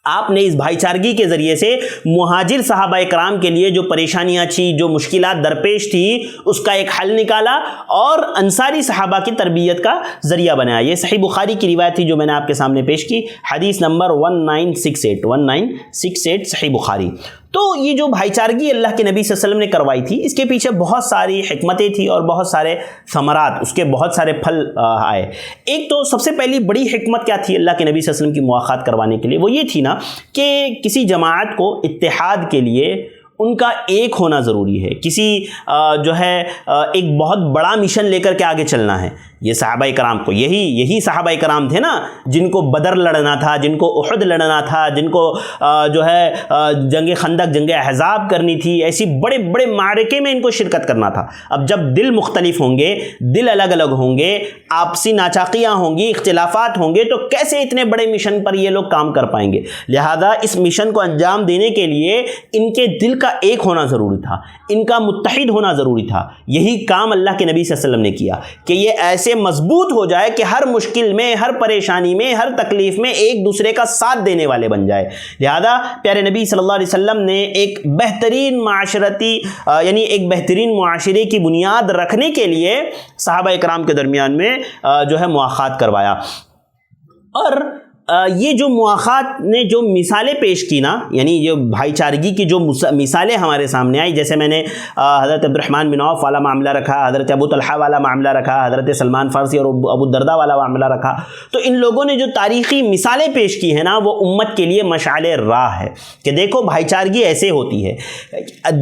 آپ نے اس بھائی چارگی کے ذریعے سے مہاجر صحابہ کرام کے لیے جو پریشانیاں تھیں، جو مشکلات درپیش تھی، اس کا ایک حل نکالا اور انصاری صحابہ کی تربیت کا ذریعہ بنایا۔ یہ صحیح بخاری کی روایت تھی جو میں نے آپ کے سامنے پیش کی، حدیث نمبر 1968 صحیح بخاری۔ تو یہ جو بھائی چارگی اللہ کے نبی صلی اللہ علیہ وسلم نے کروائی تھی، اس کے پیچھے بہت ساری حکمتیں تھیں اور بہت سارے ثمرات، اس کے بہت سارے پھل آئے۔ ایک تو سب سے پہلی بڑی حکمت کیا تھی اللہ کے نبی صلی اللہ علیہ وسلم کی مواخات کروانے کے لیے؟ وہ یہ تھی نا کہ کسی جماعت کو اتحاد کے لیے ان کا ایک ہونا ضروری ہے، کسی جو ہے ایک بہت بڑا مشن لے کر کے آگے چلنا ہے۔ یہ صحابہ کرام کو یہی صحابہ کرام تھے نا جن کو بدر لڑنا تھا، جن کو احد لڑنا تھا، جن کو جو ہے جنگ خندق، جنگ احزاب کرنی تھی، ایسی بڑے بڑے معرکے میں ان کو شرکت کرنا تھا۔ اب جب دل مختلف ہوں گے، دل الگ الگ ہوں گے، آپسی ناچاقیاں ہوں گی، اختلافات ہوں گے، تو کیسے اتنے بڑے مشن پر یہ لوگ کام کر پائیں گے؟ لہذا اس مشن کو انجام دینے کے لیے ان کے دل کا ایک ہونا ضروری تھا، ان کا متحد ہونا ضروری تھا۔ یہی کام اللہ کے نبی صلی اللہ علیہ وسلم نے کیا کہ یہ ایسے مضبوط ہو جائے کہ ہر مشکل میں، ہر پریشانی میں، ہر تکلیف میں ایک دوسرے کا ساتھ دینے والے بن جائے۔ لہذا پیارے نبی صلی اللہ علیہ وسلم نے ایک بہترین معاشرتی یعنی ایک بہترین معاشرے کی بنیاد رکھنے کے لیے صحابہ کرام کے درمیان میں جو ہے مواخات کروایا۔ اور یہ جو مواخات نے جو مثالیں پیش کی نا، یعنی یہ بھائی چارگی کی جو مثالیں ہمارے سامنے آئی، جیسے میں نے حضرت عبد الرحمن بن عوف والا معاملہ رکھا، حضرت ابو طلحہ والا معاملہ رکھا، حضرت سلمان فارسی اور ابو الدرداء والا معاملہ رکھا، تو ان لوگوں نے جو تاریخی مثالیں پیش کی ہیں نا، وہ امت کے لیے مشعل راہ ہے کہ دیکھو بھائی چارگی ایسے ہوتی ہے،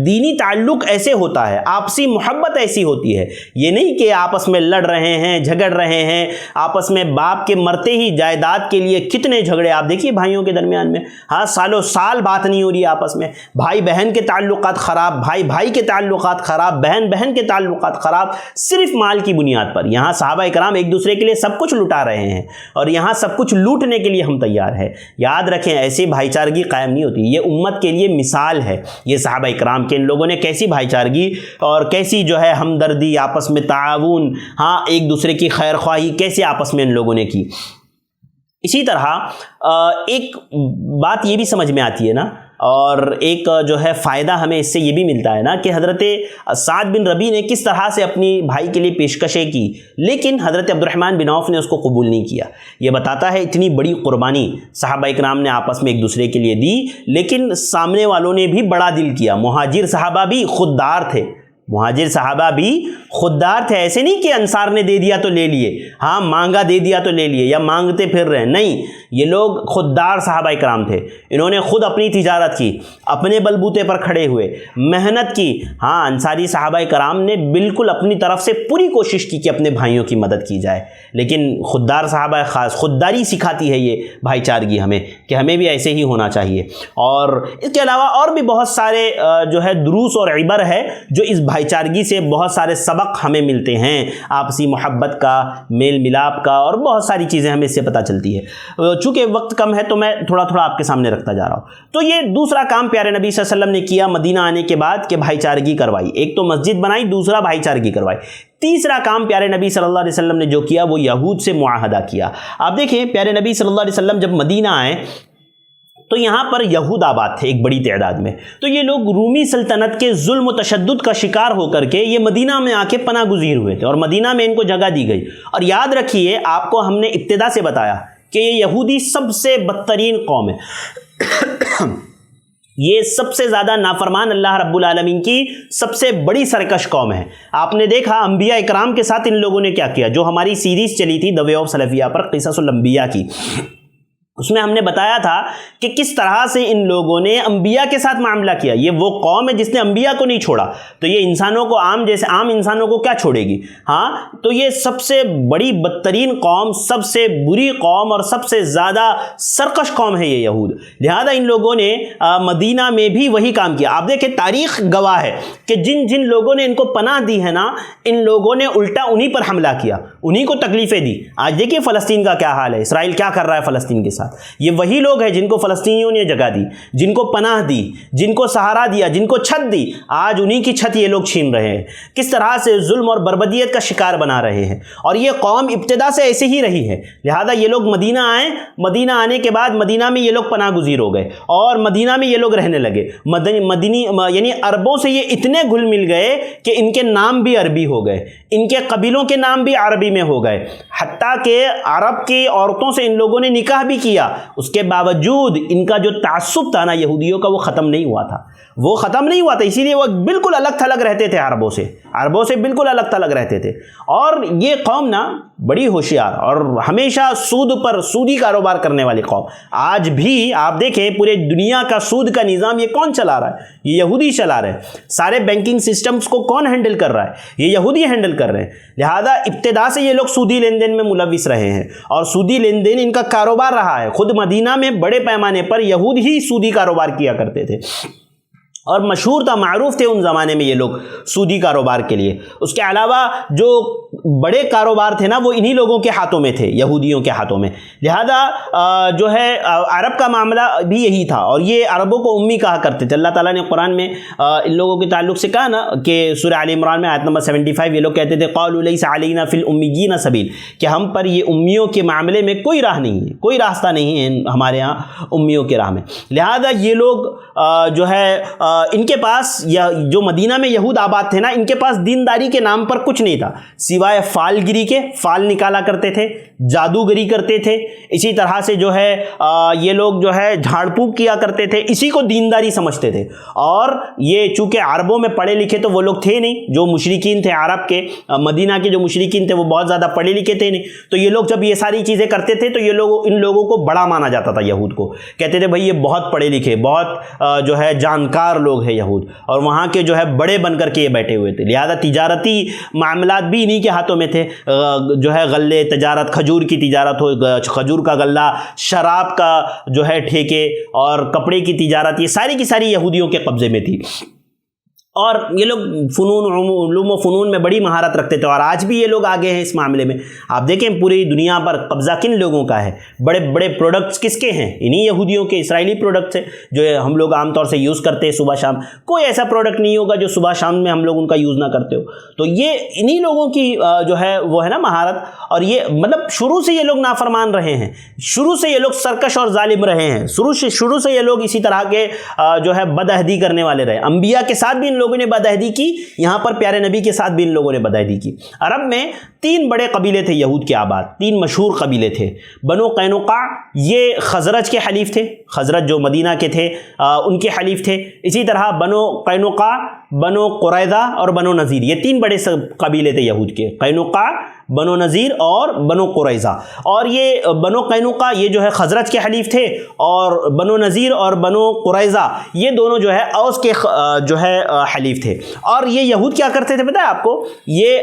دینی تعلق ایسے ہوتا ہے، آپسی محبت ایسی ہوتی ہے۔ یہ نہیں کہ آپس میں لڑ رہے ہیں، جھگڑ رہے ہیں، آپس میں باپ کے مرتے ہی جائیداد کے لیے کتنے جھگڑے آپ دیکھیے بھائیوں کے درمیان میں، ہاں سالوں سال بات نہیں ہو رہی آپس میں، بھائی بہن کے تعلقات خراب، بھائی بھائی کے تعلقات خراب، بہن بہن کے تعلقات خراب، صرف مال کی بنیاد پر۔ یہاں صحابہ کرام ایک دوسرے کے لیے سب کچھ لٹا رہے ہیں اور یہاں سب کچھ لوٹنے کے لیے ہم تیار ہیں۔ یاد رکھیں ایسی بھائی چارگی قائم نہیں ہوتی، یہ امت کے لیے مثال ہے۔ یہ صحابہ کرام کے ان لوگوں نے کیسی بھائی چارگی اور کیسی جو ہے ہمدردی، آپس میں تعاون، ہاں ایک دوسرے کی خیر خواہی کیسے آپس میں ان لوگوں نے کی۔ اسی طرح ایک بات یہ بھی سمجھ میں آتی ہے نا، اور ایک جو ہے فائدہ ہمیں اس سے یہ بھی ملتا ہے نا کہ حضرت سعد بن ربیع نے کس طرح سے اپنی بھائی کے لیے پیشکشیں کی، لیکن حضرت عبد الرحمن بن عوف نے اس کو قبول نہیں کیا۔ یہ بتاتا ہے اتنی بڑی قربانی صحابہ کرام نے آپس میں ایک دوسرے کے لیے دی، لیکن سامنے والوں نے بھی بڑا دل کیا۔ مہاجر صحابہ بھی خوددار تھے، مہاجر صحابہ بھی خوددار تھے، ایسے نہیں کہ انصار نے دے دیا تو لے لیے، ہاں مانگا دے دیا تو لے لیے یا مانگتے پھر رہے، نہیں، یہ لوگ خوددار صحابہ کرام تھے۔ انہوں نے خود اپنی تجارت کی، اپنے بلبوتے پر کھڑے ہوئے، محنت کی۔ ہاں انصاری صحابہ کرام نے بالکل اپنی طرف سے پوری کوشش کی کہ اپنے بھائیوں کی مدد کی جائے، لیکن خوددار صحابہ خاص خودداری سکھاتی ہے یہ بھائی چارگی ہمیں کہ ہمیں بھی ایسے ہی ہونا چاہیے۔ اور اس کے علاوہ اور بھی بہت سارے جو ہے دروس اور عبر ہے جو اس بھائی چارگی سے بہت سارے سبق ہمیں ملتے ہیں، آپسی محبت کا، میل ملاپ کا، اور بہت ساری چیزیں ہمیں اس سے پتہ چلتی ہے۔ چونکہ وقت کم ہے تو میں تھوڑا تھوڑا آپ کے سامنے رکھتا جا رہا ہوں۔ تو یہ دوسرا کام پیارے نبی صلی اللہ علیہ وسلم نے کیا مدینہ آنے کے بعد کہ بھائی چارگی کروائی، ایک تو مسجد بنائی، دوسرا بھائی چارگی کروائی۔ تیسرا کام پیارے نبی صلی اللہ علیہ وسلم نے جو کیا وہ یہود سے معاہدہ کیا۔ آپ دیکھیں پیارے نبی صلی اللہ علیہ وسلم جب مدینہ آئے تو یہاں پر یہود آباد تھے ایک بڑی تعداد میں، تو یہ لوگ رومی سلطنت کے ظلم و تشدد کا شکار ہو کر کے یہ مدینہ میں آ کے پناہ گزیر ہوئے تھے اور مدینہ میں ان کو جگہ دی گئی۔ اور یاد رکھیے آپ کو ہم نے ابتدا سے بتایا کہ یہ یہودی سب سے بدترین قوم ہے، یہ سب سے زیادہ نافرمان اللہ رب العالمین کی سب سے بڑی سرکش قوم ہے۔ آپ نے دیکھا انبیاء اکرام کے ساتھ ان لوگوں نے کیا کیا، جو ہماری سیریز چلی تھی دی وے آف سلفیہ پر، قصص الانبیاء کی، اس میں ہم نے بتایا تھا کہ کس طرح سے ان لوگوں نے انبیاء کے ساتھ معاملہ کیا. یہ وہ قوم ہے جس نے انبیاء کو نہیں چھوڑا, تو یہ انسانوں کو عام انسانوں کو کیا چھوڑے گی؟ ہاں, تو یہ سب سے بڑی بدترین قوم, سب سے بری قوم اور سب سے زیادہ سرکش قوم ہے یہ یہود. لہذا ان لوگوں نے مدینہ میں بھی وہی کام کیا. آپ دیکھیں تاریخ گواہ ہے کہ جن لوگوں نے ان کو پناہ دی ہے نا, ان لوگوں نے الٹا انہی پر حملہ کیا, انہی کو تکلیفیں دی. آج دیکھیں فلسطین کا کیا حال ہے, اسرائیل کیا کر رہا ہے فلسطین کے ساتھ. یہ وہی لوگ ہیں جن کو فلسطینیوں نے جگہ دی, جن کو پناہ دی, جن کو سہارا دیا, جن کو چھت دی. آج انہی کی چھت یہ لوگ چھین رہے ہیں. کس طرح سے ظلم اور بربدیت کا شکار بنا رہے ہیں. اور یہ قوم ابتدا سے ایسے ہی رہی ہے. لہذا یہ لوگ مدینہ آئے, مدینہ آنے کے بعد مدینہ میں یہ لوگ پناہ گزیر ہو گئے اور مدینہ میں یہ لوگ رہنے لگے. مدنی یعنی عربوں سے یہ اتنے گھل مل گئے کہ ان کے نام بھی عربی ہو گئے, ان کے قبیلوں کے نام بھی عربی میں ہو گئے. حتیٰ کہ عرب کی عورتوں سے ان لوگوں نے نکاح بھی کیا. اس کے باوجود ان کا جو تعصب تھا نا یہودیوں کا, وہ ختم نہیں ہوا تھا. وہ ختم نہیں ہوا تھا, اسی لیے وہ بالکل الگ تھلگ رہتے تھے عربوں سے بالکل الگ تھلگ رہتے تھے. اور یہ قوم نا بڑی ہوشیار اور ہمیشہ سودی کاروبار کرنے والی قوم. آج بھی آپ دیکھیں پورے دنیا کا سود کا نظام یہ کون چلا رہا ہے؟ یہ یہودی چلا رہے ہیں. سارے بینکنگ سسٹمز کو کون ہینڈل کر رہا ہے؟ یہ یہودی ہینڈل کر رہے ہیں. لہذا ابتدا سے یہ لوگ سودی لین دین میں ملوث رہے ہیں اور سودی لین دین ان کا کاروبار رہا ہے. خود مدینہ میں بڑے پیمانے پر یہود ہی سودی کاروبار کیا کرتے تھے اور مشہور تھا, معروف تھے ان زمانے میں یہ لوگ سودی کاروبار کے لیے. اس کے علاوہ جو بڑے کاروبار تھے نا, وہ انہی لوگوں کے ہاتھوں میں تھے, یہودیوں کے ہاتھوں میں. لہذا جو ہے عرب کا معاملہ بھی یہی تھا اور یہ عربوں کو امی کہا کرتے تھے. اللہ تعالیٰ نے قرآن میں ان لوگوں کے تعلق سے کہا نا کہ سورہ آل عمران میں آیت نمبر 75, یہ لوگ کہتے تھے قالوا لیس علینا فی الامیین سبیل, کہ ہم پر یہ امیوں کے معاملے میں کوئی راہ نہیں ہے, کوئی راستہ نہیں ہے ہمارے ہاں امیوں کے راہ میں. لہذا یہ لوگ جو ہے ان کے پاس, یا جو مدینہ میں یہود آباد تھے نا, ان کے پاس دینداری کے نام پر کچھ نہیں تھا سوائے فال گری کے. فال نکالا کرتے تھے, جادوگری کرتے تھے. اسی طرح سے جو ہے یہ لوگ جو ہے جھاڑ پھونک کیا کرتے تھے, اسی کو دینداری سمجھتے تھے. اور یہ چونکہ عربوں میں پڑھے لکھے تو وہ لوگ تھے نہیں, جو مشرکین تھے عرب کے, مدینہ کے جو مشرکین تھے وہ بہت زیادہ پڑھے لکھے تھے نہیں. تو یہ لوگ جب یہ ساری چیزیں کرتے تھے تو یہ لوگ, ان لوگوں کو بڑا مانا جاتا تھا. یہود کو کہتے تھے بھائی یہ بہت پڑھے لکھے, بہت جو ہے جانکار لوگ ہیں یہود, اور وہاں کے جو ہے بڑے بن کر کے یہ بیٹھے ہوئے تھے. لہذا تجارتی معاملات بھی انہی کے ہاتھوں میں تھے. جو ہے غلے تجارت, کھجور کی تجارت ہو, کھجور کا غلہ, شراب کا جو ہے ٹھیکے اور کپڑے کی تجارت, یہ ساری کی ساری یہودیوں کے قبضے میں تھی. اور یہ لوگ علوم و فنون میں بڑی مہارت رکھتے تھے اور آج بھی یہ لوگ آگے ہیں اس معاملے میں. آپ دیکھیں پوری دنیا پر قبضہ کن لوگوں کا ہے, بڑے بڑے پروڈکٹس کس کے ہیں؟ انہی یہودیوں کے, اسرائیلی پروڈکٹس ہیں جو ہم لوگ عام طور سے یوز کرتے ہیں صبح شام. کوئی ایسا پروڈکٹ نہیں ہوگا جو صبح شام میں ہم لوگ ان کا یوز نہ کرتے ہو. تو یہ انہی لوگوں کی جو ہے وہ ہے نا مہارت. اور یہ مطلب شروع سے یہ لوگ نافرمان رہے ہیں, شروع سے یہ لوگ سرکش اور ظالم رہے ہیں, شروع سے یہ لوگ اسی طرح کے جو ہے بدعہدی کرنے والے رہے. انبیاء کے ساتھ بھی ان لوگوں نے بدعہدی کی, یہاں پر پیارے نبی کے ساتھ بھی ان لوگوں نے بدعہدی کی. عرب میں 3 بڑے قبیلے تھے یہود کے آباد, 3 مشہور قبیلے تھے. بنو قینقاع, یہ خزرج کے حلیف تھے, خزرج جو مدینہ کے تھے ان کے حلیف تھے. اسی طرح بنو قینقاع, بنو قریظہ اور بنو نذیر, یہ 3 بڑے قبیلے تھے یہود کے, قینقاع, بنو نذیر اور بنو قریظہ. اور یہ بنو قینقاع یہ جو ہے خزرج کے حلیف تھے, اور بنو نذیر اور بنو قریظہ یہ دونوں جو ہے اوس کے جو ہے حلیف تھے. اور یہ یہود کیا کرتے تھے پتہ ہے آپ کو, یہ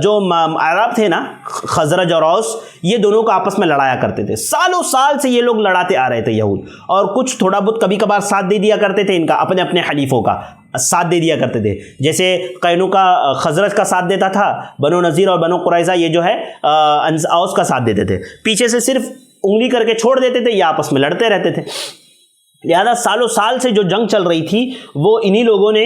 جو عرب تھے نا خزرج اور اوس, یہ دونوں کو آپس میں لڑایا کرتے تھے. سالوں سال سے یہ لوگ لڑاتے آ رہے تھے یہود, اور کچھ تھوڑا بہت کبھی کبھار ساتھ دے دیا کرتے تھے ان کا, اپنے اپنے حلیفوں کا ساتھ دے دیا کرتے تھے. جیسے قینقاع خزرج کا ساتھ دیتا تھا, بنو نذیر اور بنو قریظہ یہ جو ہے اوس کا ساتھ دیتے تھے. پیچھے سے صرف انگلی کر کے چھوڑ دیتے تھے, یہ آپس میں لڑتے رہتے تھے. لہذا سالوں سال سے جو جنگ چل رہی تھی وہ انہی لوگوں نے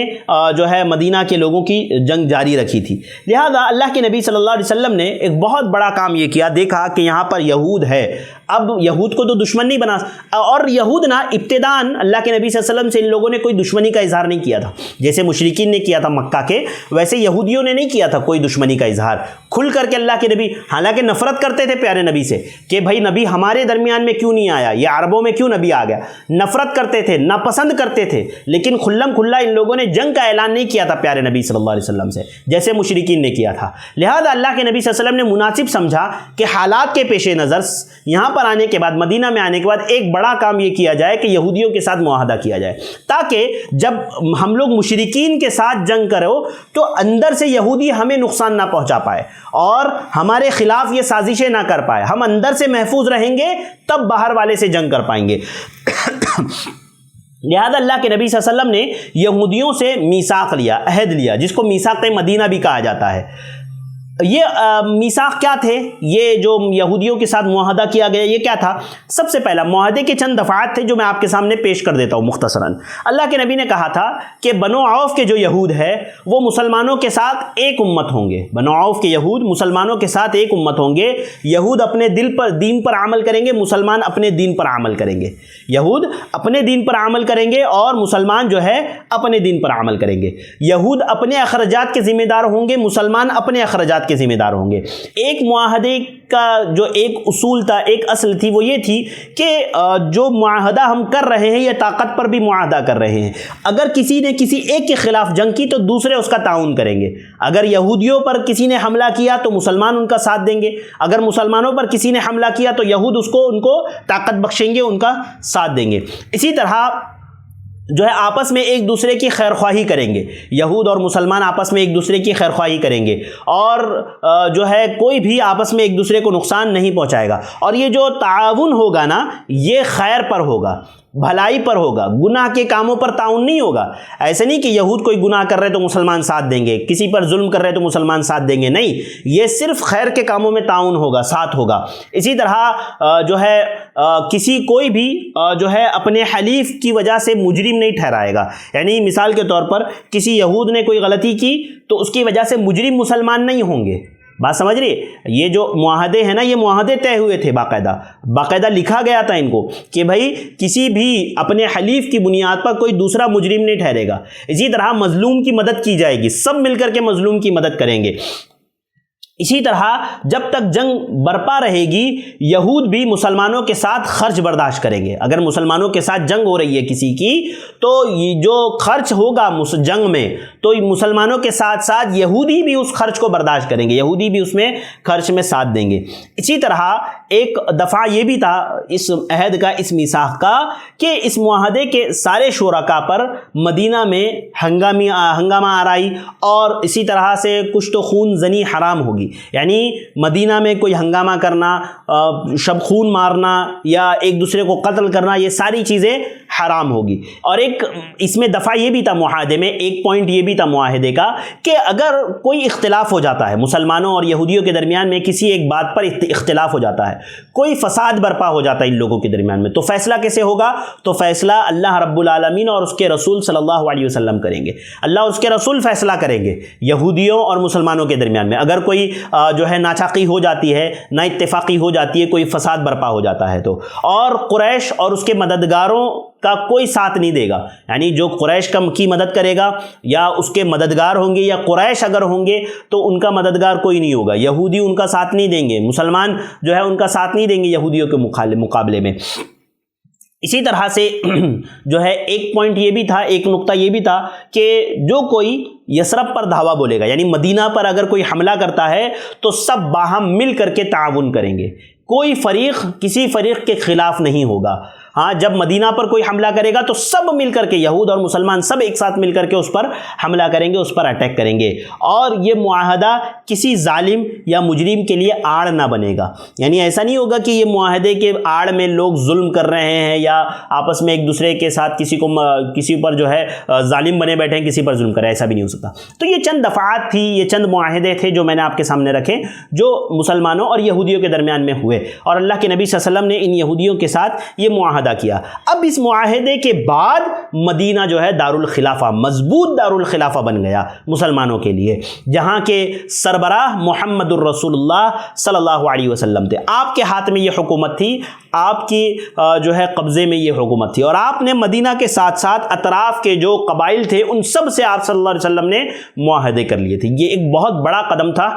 جو ہے مدینہ کے لوگوں کی جنگ جاری رکھی تھی. لہذا اللہ کے نبی صلی اللہ علیہ وسلم نے ایک بہت بڑا کام یہ کیا, دیکھا کہ یہاں پر یہود ہے, اب یہود کو تو دشمن نہیں بنا. اور یہود نا ابتداً اللہ کے نبی صلی اللہ علیہ وسلم سے ان لوگوں نے کوئی دشمنی کا اظہار نہیں کیا تھا, جیسے مشرکین نے کیا تھا مکہ کے, ویسے یہودیوں نے نہیں کیا تھا کوئی دشمنی کا اظہار کھل کر کے اللہ کے نبی. حالانکہ نفرت کرتے تھے پیارے نبی سے کہ بھائی نبی ہمارے درمیان میں کیوں نہیں آیا, یہ عربوں میں کیوں نبی آ گیا, نفرت نفرت کرتے تھے، ناپسند کرتے تھے، لیکن کھلم کھلا ان لوگوں نے جنگ کا اعلان نہیں کیا تھا پیارے نبی صلی اللہ علیہ وسلم سے، جیسے مشرکین نے کیا تھا۔ لہذا اللہ کے نبی صلی اللہ علیہ وسلم نے مناسب سمجھا کہ حالات کے پیش نظر یہاں پر آنے کے بعد، مدینہ میں آنے کے بعد ایک بڑا کام یہ کیا جائے کہ یہودیوں کے ساتھ معاہدہ کیا جائے، تاکہ جب ہم لوگ مشرکین کے ساتھ جنگ کرو تو اندر سے یہودی ہمیں نقصان نہ پہنچا پائے اور ہمارے خلاف یہ سازشیں نہ کر پائے، ہم اندر سے محفوظ رہیں گے تب باہر والے سے جنگ کر پائیں گے۔ لہذا اللہ کے نبی صلی اللہ علیہ وسلم نے یہودیوں سے میثاق لیا، عہد لیا، جس کو میثاق مدینہ بھی کہا جاتا ہے۔ یہ میثاق کیا تھے؟ یہ جو یہودیوں کے ساتھ معاہدہ کیا گیا یہ کیا تھا؟ سب سے پہلا معاہدے کے چند دفعات تھے جو میں آپ کے سامنے پیش کر دیتا ہوں مختصراً۔ اللہ کے نبی نے کہا تھا کہ بنو عوف کے جو یہود ہے وہ مسلمانوں کے ساتھ ایک امت ہوں گے، بنو عوف کے یہود مسلمانوں کے ساتھ ایک امت ہوں گے، یہود اپنے دین پر عمل کریں گے، مسلمان اپنے دین پر عمل کریں گے، یہود اپنے دین پر عمل کریں گے اور مسلمان جو ہے اپنے دین پر عمل کریں گے، یہود اپنے اخراجات کے ذمہ دار ہوں گے، مسلمان اپنے اخراجات کے ذمہ دار ہوں گے۔ ایک معاہدے کا جو ایک اصول تھا، ایک اصل تھی، وہ یہ تھی کہ جو معاہدہ ہم کر رہے ہیں یہ طاقت پر بھی معاہدہ کر رہے ہیں، اگر کسی نے کسی ایک کے خلاف جنگ کی تو دوسرے اس کا تعاون کریں گے، اگر یہودیوں پر کسی نے حملہ کیا تو مسلمان ان کا ساتھ دیں گے، اگر مسلمانوں پر کسی نے حملہ کیا تو یہود ان کو طاقت بخشیں گے، ان کا ساتھ دیں گے۔ اسی طرح جو ہے آپس میں ایک دوسرے کی خیر خواہی کریں گے، یہود اور مسلمان آپس میں ایک دوسرے کی خیر خواہی کریں گے، اور جو ہے کوئی بھی آپس میں ایک دوسرے کو نقصان نہیں پہنچائے گا، اور یہ جو تعاون ہوگا نا یہ خیر پر ہوگا، بھلائی پر ہوگا، گناہ کے کاموں پر تعاون نہیں ہوگا۔ ایسے نہیں کہ یہود کوئی گناہ کر رہے تو مسلمان ساتھ دیں گے، کسی پر ظلم کر رہے تو مسلمان ساتھ دیں گے، نہیں، یہ صرف خیر کے کاموں میں تعاون ہوگا، ساتھ ہوگا۔ اسی طرح جو ہے کوئی بھی جو ہے اپنے حلیف کی وجہ سے مجرم نہیں ٹھہرائے گا، یعنی مثال کے طور پر کسی یہود نے کوئی غلطی کی تو اس کی وجہ سے مجرم مسلمان نہیں ہوں گے، بات سمجھ رہی ہے؟ یہ جو معاہدے ہیں نا یہ معاہدے طے ہوئے تھے، باقاعدہ لکھا گیا تھا ان کو کہ بھائی کسی بھی اپنے حلیف کی بنیاد پر کوئی دوسرا مجرم نہیں ٹھہرے گا۔ اسی طرح مظلوم کی مدد کی جائے گی، سب مل کر کے مظلوم کی مدد کریں گے۔ اسی طرح جب تک جنگ برپا رہے گی یہود بھی مسلمانوں کے ساتھ خرچ برداشت کریں گے، اگر مسلمانوں کے ساتھ جنگ ہو رہی ہے کسی کی تو یہ جو خرچ ہوگا جنگ میں تو مسلمانوں کے ساتھ ساتھ یہودی بھی اس خرچ کو برداشت کریں گے، یہودی بھی اس میں خرچ میں ساتھ دیں گے۔ اسی طرح ایک دفعہ یہ بھی تھا اس عہد کا، اس میثاق کا، کہ اس معاہدے کے سارے شرکاء پر مدینہ میں ہنگامہ آرائی اور اسی طرح سے کشت و خون زنی حرام ہوگی، یعنی مدینہ میں کوئی ہنگامہ کرنا، شب خون مارنا یا ایک دوسرے کو قتل کرنا، یہ ساری چیزیں حرام ہوگی۔ اور ایک اس میں دفعہ یہ بھی تھا معاہدے میں، ایک پوائنٹ یہ بھی تھا معاہدے کا کہ اگر کوئی اختلاف ہو جاتا ہے مسلمانوں اور یہودیوں کے درمیان میں، کسی ایک بات پر اختلاف ہو جاتا ہے، کوئی فساد برپا ہو جاتا ہے ان لوگوں کے درمیان میں، تو فیصلہ کیسے ہوگا؟ تو فیصلہ اللہ رب العالمین اور اس کے رسول صلی اللہ علیہ وسلم کریں گے، اللہ اور اس کے رسول فیصلہ کریں گے یہودیوں اور مسلمانوں کے درمیان میں۔ اگر کوئی جو ہے ناچاقی ہو جاتی ہے، نا اتفاقی ہو جاتی ہے، کوئی فساد برپا ہو جاتا ہے تو، اور قریش اور اس کے مددگاروں کا کوئی ساتھ نہیں دے گا، یعنی جو قریش کی مدد کرے گا یا اس کے مددگار ہوں گے، یا قریش اگر ہوں گے تو ان کا مددگار کوئی نہیں ہوگا، یہودی ان کا ساتھ نہیں دیں گے، مسلمان جو ہے ان کا ساتھ نہیں دیں گے یہودیوں کے مقابلے میں۔ اسی طرح سے جو ہے ایک پوائنٹ یہ بھی تھا، ایک نقطہ یہ بھی تھا کہ جو کوئی یثرب پر دھاوا بولے گا، یعنی مدینہ پر اگر کوئی حملہ کرتا ہے تو سب باہم مل کر کے تعاون کریں گے، کوئی فریق کسی فریق کے خلاف نہیں ہوگا۔ ہاں، جب مدینہ پر کوئی حملہ کرے گا تو سب مل کر کے، یہود اور مسلمان سب ایک ساتھ مل کر کے اس پر حملہ کریں گے، اس پر اٹیک کریں گے، اور یہ معاہدہ کسی ظالم یا مجرم کے لیے آڑ نہ بنے گا، یعنی ایسا نہیں ہوگا کہ یہ معاہدے کے آڑ میں لوگ ظلم کر رہے ہیں یا آپس میں ایک دوسرے کے ساتھ کسی پر جو ہے ظالم بنے بیٹھے ہیں، کسی پر ظلم کرے، ایسا بھی نہیں ہو سکتا۔ تو یہ چند دفعات تھی، یہ چند معاہدے تھے جو میں نے آپ کے سامنے رکھے، جو مسلمانوں اور یہودیوں کے درمیان میں ہوئے، اور اللہ کے نبی صلی اللہ علیہ وسلم نے ان یہودیوں کے ساتھ یہ معاہدہ کیا۔ اب اس معاہدے کے بعد مدینہ جو ہے دارالخلافہ، مضبوط دارالخلافہ بن گیا مسلمانوں کے لیے، جہاں کے سربراہ محمد الرسول اللہ صلی اللہ علیہ وسلم تھے، آپ کے ہاتھ میں یہ حکومت تھی، آپ کی جو ہے قبضے میں یہ حکومت تھی، اور آپ نے مدینہ کے ساتھ ساتھ اطراف کے جو قبائل تھے ان سب سے آپ صلی اللہ علیہ وسلم نے معاہدے کر لیے تھے۔ یہ ایک بہت بڑا قدم تھا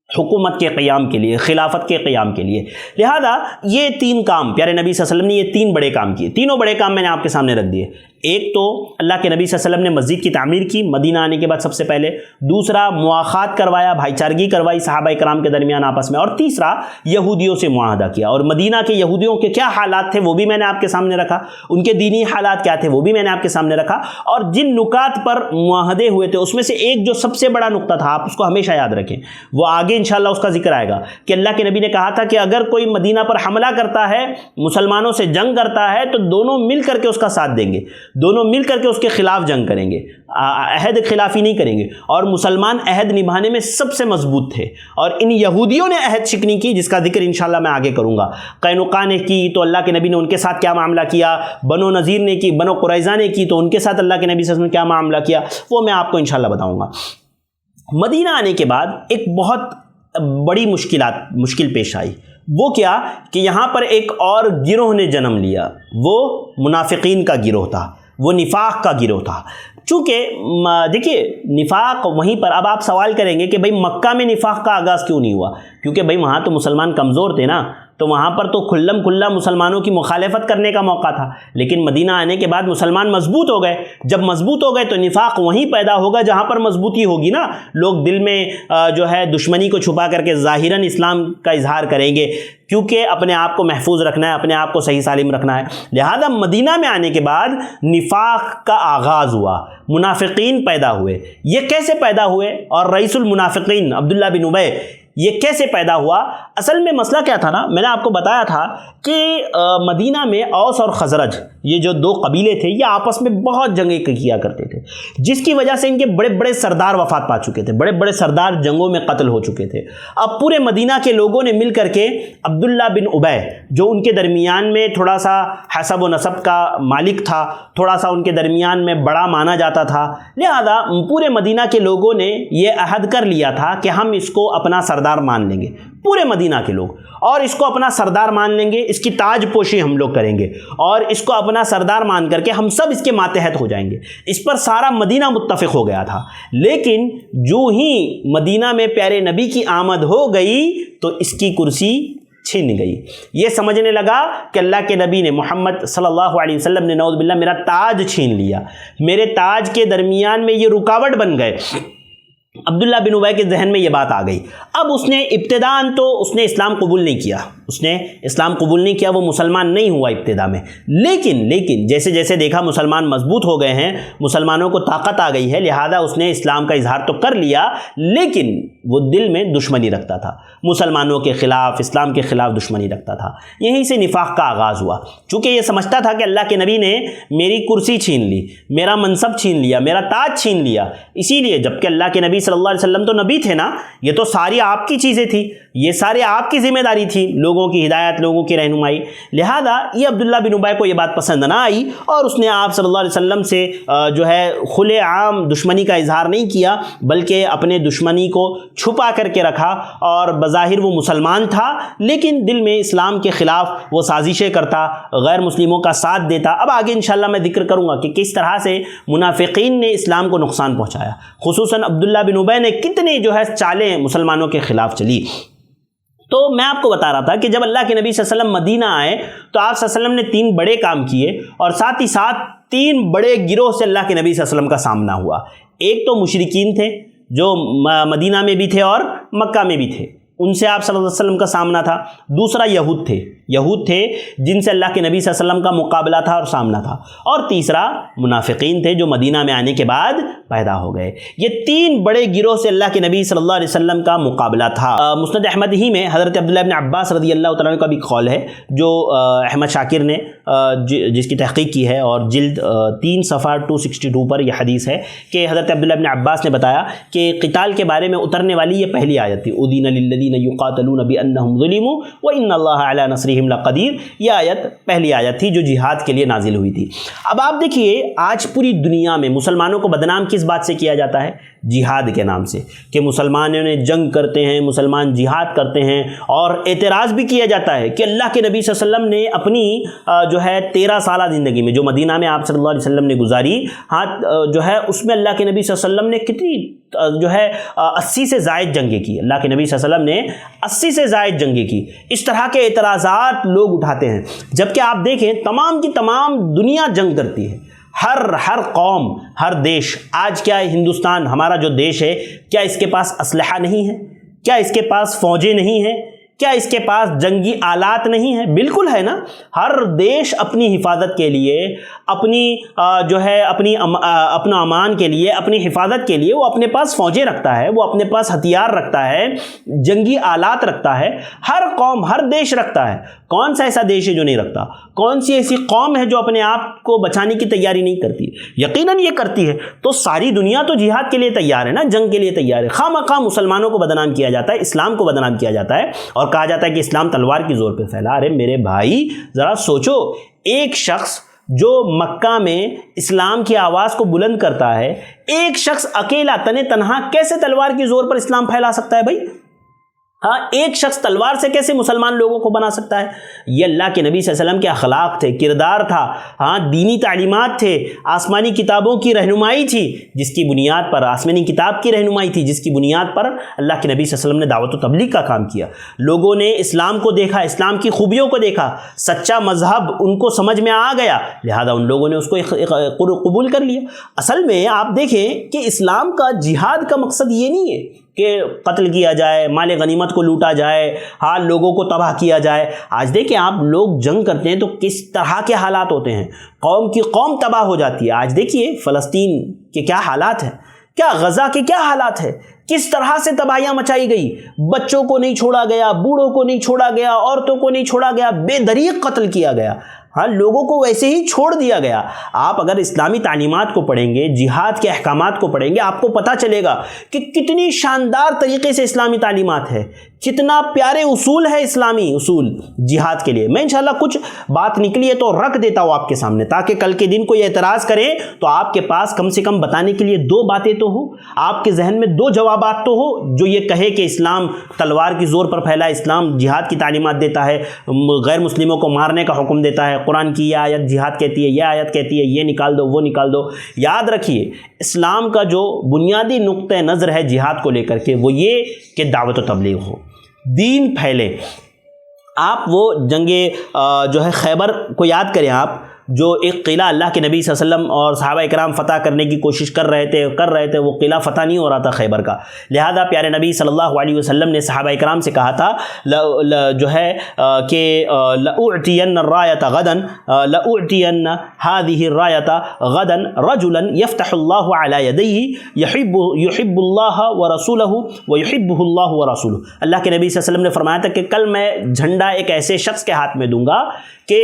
حکومت کے قیام کے لیے، خلافت کے قیام کے لیے۔ لہذا یہ 3 کام پیارے نبی صلی اللہ علیہ وسلم نے، یہ 3 بڑے کام کیے۔ تینوں بڑے کام میں نے آپ کے سامنے رکھ دیے۔ ایک تو اللہ کے نبی صلی اللہ علیہ وسلم نے مسجد کی تعمیر کی مدینہ آنے کے بعد سب سے پہلے، دوسرا مواخات کروایا، بھائی چارگی کروائی صحابہ کرام کے درمیان آپس میں، اور تیسرا یہودیوں سے معاہدہ کیا۔ اور مدینہ کے یہودیوں کے کیا حالات تھے وہ بھی میں نے آپ کے سامنے رکھا، ان کے دینی حالات کیا تھے وہ بھی میں نے آپ کے سامنے رکھا، اور جن نکات پر معاہدے ہوئے تھے اس میں سے ایک جو سب سے بڑا نقطہ تھا، آپ اس کو ہمیشہ یاد رکھیں، وہ آگے انشاءاللہ اس کا ذکر آئے گا کہ اللہ کے نبی نے کہا تھا کہ اگر کوئی مدینہ پر حملہ کرتا ہے، مسلمانوں سے جنگ کرتا ہے، تو دونوں مل کر کے اس کا ساتھ دیں گے، دونوں مل کر کے اس کے خلاف جنگ کریں گے، عہد خلافی نہیں کریں گے۔ اور مسلمان عہد نبھانے میں سب سے مضبوط تھے، اور ان یہودیوں نے عہد شکنی کی، جس کا ذکر انشاءاللہ میں آگے کروں گا۔ قینقاع نے کی تو اللہ کے نبی نے ان کے ساتھ کیا معاملہ کیا، بنو نذیر نے کی، بنو قریظہ نے کی تو ان کے ساتھ اللہ کے نبی صلی اللہ علیہ وسلم نے کیا معاملہ کیا، وہ میں آپ کو انشاءاللہ بتاؤں گا۔ مدینہ آنے کے بعد ایک بہت بڑی مشکل پیش آئی، وہ کیا کہ یہاں پر ایک اور گروہ نے جنم لیا، وہ منافقین کا گروہ تھا، وہ نفاق کا گروہ تھا۔ چونکہ دیکھیے نفاق وہیں پر، اب آپ سوال کریں گے کہ بھئی مکہ میں نفاق کا آغاز کیوں نہیں ہوا؟ کیونکہ بھئی وہاں تو مسلمان کمزور تھے نا، تو وہاں پر تو کھلم کھلا مسلمانوں کی مخالفت کرنے کا موقع تھا۔ لیکن مدینہ آنے کے بعد مسلمان مضبوط ہو گئے، جب مضبوط ہو گئے تو نفاق وہیں پیدا ہوگا جہاں پر مضبوطی ہوگی نا، لوگ دل میں جو ہے دشمنی کو چھپا کر کے ظاہراً اسلام کا اظہار کریں گے، کیونکہ اپنے آپ کو محفوظ رکھنا ہے، اپنے آپ کو صحیح سالم رکھنا ہے۔ لہذا مدینہ میں آنے کے بعد نفاق کا آغاز ہوا، منافقین پیدا ہوئے۔ یہ کیسے پیدا ہوئے؟ اور رئیس المنافقین عبداللہ بن ابی یہ کیسے پیدا ہوا؟ اصل میں مسئلہ کیا تھا نا، میں نے آپ کو بتایا تھا کہ مدینہ میں اوس اور خزرج یہ جو 2 قبیلے تھے، یہ آپس میں بہت جنگیں کیا کرتے تھے، جس کی وجہ سے ان کے بڑے بڑے سردار وفات پا چکے تھے، بڑے بڑے سردار جنگوں میں قتل ہو چکے تھے۔ اب پورے مدینہ کے لوگوں نے مل کر کے عبداللہ بن ابی جو ان کے درمیان میں تھوڑا سا حسب و نسب کا مالک تھا، تھوڑا سا ان کے درمیان میں بڑا مانا جاتا تھا، لہذا پورے مدینہ کے لوگوں نے یہ عہد کر لیا تھا کہ ہم اس کو اپنا سردار مان لیں گے، پورے مدینہ کے لوگ، اور اس کو اپنا سردار مان لیں گے، اس کی تاج پوشی ہم لوگ کریں گے، اور اس کو اپنا سردار مان کر کے ہم سب اس کے ماتحت ہو جائیں گے۔ اس پر سارا مدینہ متفق ہو گیا تھا۔ لیکن جو ہی مدینہ میں پیارے نبی کی آمد ہو گئی تو اس کی کرسی چھن گئی۔ یہ سمجھنے لگا کہ اللہ کے نبی نے، محمد صلی اللہ علیہ وسلم نے نعوذ باللہ میرا تاج چھین لیا، میرے تاج کے درمیان میں یہ رکاوٹ بن گئے۔ عبداللہ بن ابی کے ذہن میں یہ بات آ گئی۔ اب اس نے ابتداءً تو اس نے اسلام قبول نہیں کیا، اس نے اسلام قبول نہیں کیا، وہ مسلمان نہیں ہوا ابتدا میں۔ لیکن جیسے جیسے دیکھا مسلمان مضبوط ہو گئے ہیں، مسلمانوں کو طاقت آ گئی ہے، لہذا اس نے اسلام کا اظہار تو کر لیا، لیکن وہ دل میں دشمنی رکھتا تھا، مسلمانوں کے خلاف، اسلام کے خلاف دشمنی رکھتا تھا۔ یہیں سے نفاق کا آغاز ہوا، چونکہ یہ سمجھتا تھا کہ اللہ کے نبی نے میری کرسی چھین لی، میرا منصب چھین لیا، میرا تاج چھین لیا، اسی لیے جبکہ اللہ کے نبی صلی اللہ علیہ وسلم تو نبی تھے نا، یہ تو ساری آپ کی چیزیں تھی، یہ سارے آپ کی ذمہ داری تھی، لوگوں کی ہدایت، لوگوں کی رہنمائی۔ لہذا یہ عبداللہ بن ابی کو یہ بات پسند نہ آئی، اور اس نے آپ صلی اللہ علیہ وسلم سے جو ہے کھلے عام دشمنی کا اظہار نہیں کیا، بلکہ اپنے دشمنی کو چھپا کر کے رکھا، اور بظاہر وہ مسلمان تھا لیکن دل میں اسلام کے خلاف وہ سازشیں کرتا، غیر مسلموں کا ساتھ دیتا۔ اب آگے انشاءاللہ میں ذکر کروں گا کہ کس طرح سے منافقین نے اسلام کو نقصان پہنچایا، خصوصاً عبداللہ بن ابی نے کتنی جو ہے چالیں مسلمانوں کے خلاف چلی۔ تو میں آپ کو بتا رہا تھا کہ جب اللہ کے نبی صلی اللہ علیہ وسلم مدینہ آئے تو آپ صلی اللہ علیہ وسلم نے 3 بڑے کام کیے، اور ساتھ ہی ساتھ 3 بڑے گروہ سے اللہ کے نبی صلی اللہ علیہ وسلم کا سامنا ہوا۔ ایک تو مشرکین تھے جو مدینہ میں بھی تھے اور مکہ میں بھی تھے، ان سے آپ صلی اللہ علیہ وسلم کا سامنا تھا۔ دوسرا یہود تھے جن سے اللہ کے نبی صلی اللہ علیہ وسلم کا مقابلہ تھا اور سامنا تھا، اور تیسرا منافقین تھے جو مدینہ میں آنے کے بعد پیدا ہو گئے۔ یہ 3 بڑے گروہ سے اللہ کے نبی صلی اللہ علیہ وسلم کا مقابلہ تھا۔ مسند احمد ہی میں حضرت عبداللہ بن عباس رضی اللہ تعالیٰ عنہ کا بھی قول ہے، جو احمد شاکر نے جس کی تحقیق کی ہے، اور جلد 3 صفحہ 262 پر یہ حدیث ہے کہ حضرت عبداللہ بن عباس نے بتایا کہ قتال کے بارے میں اترنے والی یہ پہلی آیت تھی، اُذِنَ لِلَّذِينَ يُقَاتَلُونَ بِأَنَّهُمْ ظُلِمُوا وَإِنَّ اللَّهَ عَلَىٰ نَصْرِهِمْ لَقَدِيرٌ۔ یہ آیت پہلی آیت تھی جو جہاد کے لیے نازل ہوئی تھی۔ اب آپ دیکھیے آج پوری دنیا میں مسلمانوں کو بدنام کس بات سے کیا جاتا ہے؟ جہاد کے نام سے، کہ مسلمانوں نے جنگ کرتے ہیں، مسلمان جہاد کرتے ہیں، اور اعتراض بھی کیا جاتا ہے کہ اللہ کے نبی صلی اللہ علیہ وسلم نے اپنی جو ہے 13 سالہ زندگی میں جو مدینہ میں آپ صلی اللہ علیہ وسلم نے گزاری، جو ہے اس میں اللہ کے نبی صلی اللہ علیہ وسلم نے کتنی جو ہے 80 سے زائد جنگیں کی، اللہ کے نبی صلی اللہ علیہ وسلم نے 80 سے زائد جنگیں کی۔ اس طرح کے اعتراضات لوگ اٹھاتے ہیں، جبکہ آپ دیکھیں تمام کی تمام دنیا جنگ کرتی ہے، ہر قوم، ہر دیش۔ آج کیا ہندوستان ہمارا جو دیش ہے، کیا اس کے پاس اسلحہ نہیں ہے؟ کیا اس کے پاس فوجیں نہیں ہیں؟ کیا اس کے پاس جنگی آلات نہیں ہیں؟ بالکل ہے نا۔ ہر دیش اپنی حفاظت کے لیے، اپنی جو ہے اپنا امان کے لیے، اپنی حفاظت کے لیے وہ اپنے پاس فوجیں رکھتا ہے، وہ اپنے پاس ہتھیار رکھتا ہے، جنگی آلات رکھتا ہے۔ ہر قوم، ہر دیش رکھتا ہے۔ کون سا ایسا دیش ہے جو نہیں رکھتا؟ کون سی ایسی قوم ہے جو اپنے آپ کو بچانے کی تیاری نہیں کرتی؟ یقیناً یہ کرتی ہے۔ تو ساری دنیا تو جہاد کے لیے تیار ہے نا، جنگ کے لیے تیار ہے۔ خواہ مخواہ مسلمانوں کو بدنام کیا جاتا ہے، اسلام کو بدنام کیا جاتا ہے اور کہا جاتا ہے کہ اسلام تلوار کی زور پہ پھیلا۔ ارے میرے بھائی ذرا سوچو، ایک شخص جو مکہ میں اسلام کی آواز کو بلند کرتا ہے، ایک شخص اکیلا تنہا کیسے تلوار کی زور پر اسلام پھیلا سکتا ہے بھائی؟ ہاں، ایک شخص تلوار سے کیسے مسلمان لوگوں کو بنا سکتا ہے؟ یہ اللہ کے نبی صلی اللہ علیہ وسلم کے اخلاق تھے، کردار تھا، ہاں دینی تعلیمات تھے، آسمانی کتابوں کی رہنمائی تھی، جس کی بنیاد پر آسمانی کتاب کی رہنمائی تھی، جس کی بنیاد پر اللہ کے نبی صلی اللہ علیہ وسلم نے دعوت و تبلیغ کا کام کیا۔ لوگوں نے اسلام کو دیکھا، اسلام کی خوبیوں کو دیکھا، سچا مذہب ان کو سمجھ میں آ گیا، لہذا ان لوگوں نے اس کو قبول کر لیا۔ اصل میں آپ دیکھیں کہ اسلام کا جہاد کا مقصد یہ نہیں ہے کہ قتل کیا جائے، مال غنیمت کو لوٹا جائے، ہاں لوگوں کو تباہ کیا جائے۔ آج دیکھیں آپ، لوگ جنگ کرتے ہیں تو کس طرح کے حالات ہوتے ہیں، قوم کی قوم تباہ ہو جاتی ہے۔ آج دیکھیے فلسطین کے کیا حالات ہیں، کیا غزہ کے کیا حالات ہیں، کس طرح سے تباہیاں مچائی گئی، بچوں کو نہیں چھوڑا گیا، بوڑھوں کو نہیں چھوڑا گیا، عورتوں کو نہیں چھوڑا گیا، بے دریغ قتل کیا گیا، ہاں لوگوں کو ویسے ہی چھوڑ دیا گیا۔ آپ اگر اسلامی تعلیمات کو پڑھیں گے، جہاد کے احکامات کو پڑھیں گے، آپ کو پتہ چلے گا کہ کتنی شاندار طریقے سے اسلامی تعلیمات ہے، کتنا پیارے اصول ہے، اسلامی اصول جہاد کے لیے۔ میں انشاءاللہ کچھ بات نکلی ہے تو رکھ دیتا ہوں آپ کے سامنے، تاکہ کل کے دن کوئی اعتراض کرے تو آپ کے پاس کم سے کم بتانے کے لیے 2 باتیں تو ہو، آپ کے ذہن میں 2 جوابات تو ہو، جو یہ کہے کہ اسلام تلوار کی زور پر پھیلا، اسلام جہاد کی تعلیمات دیتا ہے، غیر مسلموں کو مارنے کا حکم دیتا ہے، قرآن کی یہ آیت جہاد کہتی ہے، یہ آیت کہتی ہے یہ نکال دو وہ نکال دو۔ یاد رکھیے اسلام کا جو بنیادی نقطہ نظر ہے جہاد کو لے کر کے، وہ یہ کہ دعوت و تبلیغ ہو، دین پھیلے۔ آپ وہ جنگ جو ہے خیبر کو یاد کریں، آپ جو ایک قلعہ اللہ کے نبی صلی اللہ علیہ وسلم اور صحابہ اکرام فتح کرنے کی کوشش کر رہے تھے، وہ قلعہ فتح نہیں ہو رہا تھا خیبر کا، لہذا پیارے نبی صلی اللہ علیہ وسلم نے صحابہ اکرام سے کہا تھا جو ہے کہ لأعطین الرایۃ غدا، لأعطین هذه الرایۃ غدا رجلا یفتح اللہ علی یدیہ یحب اللہ ورسولہ ویحبہ اللہ ورسولہ۔ اللہ کے نبی صلی اللہ علیہ وسلم نے فرمایا تھا کہ کل میں جھنڈا ایک ایسے شخص کے ہاتھ میں دوں گا کہ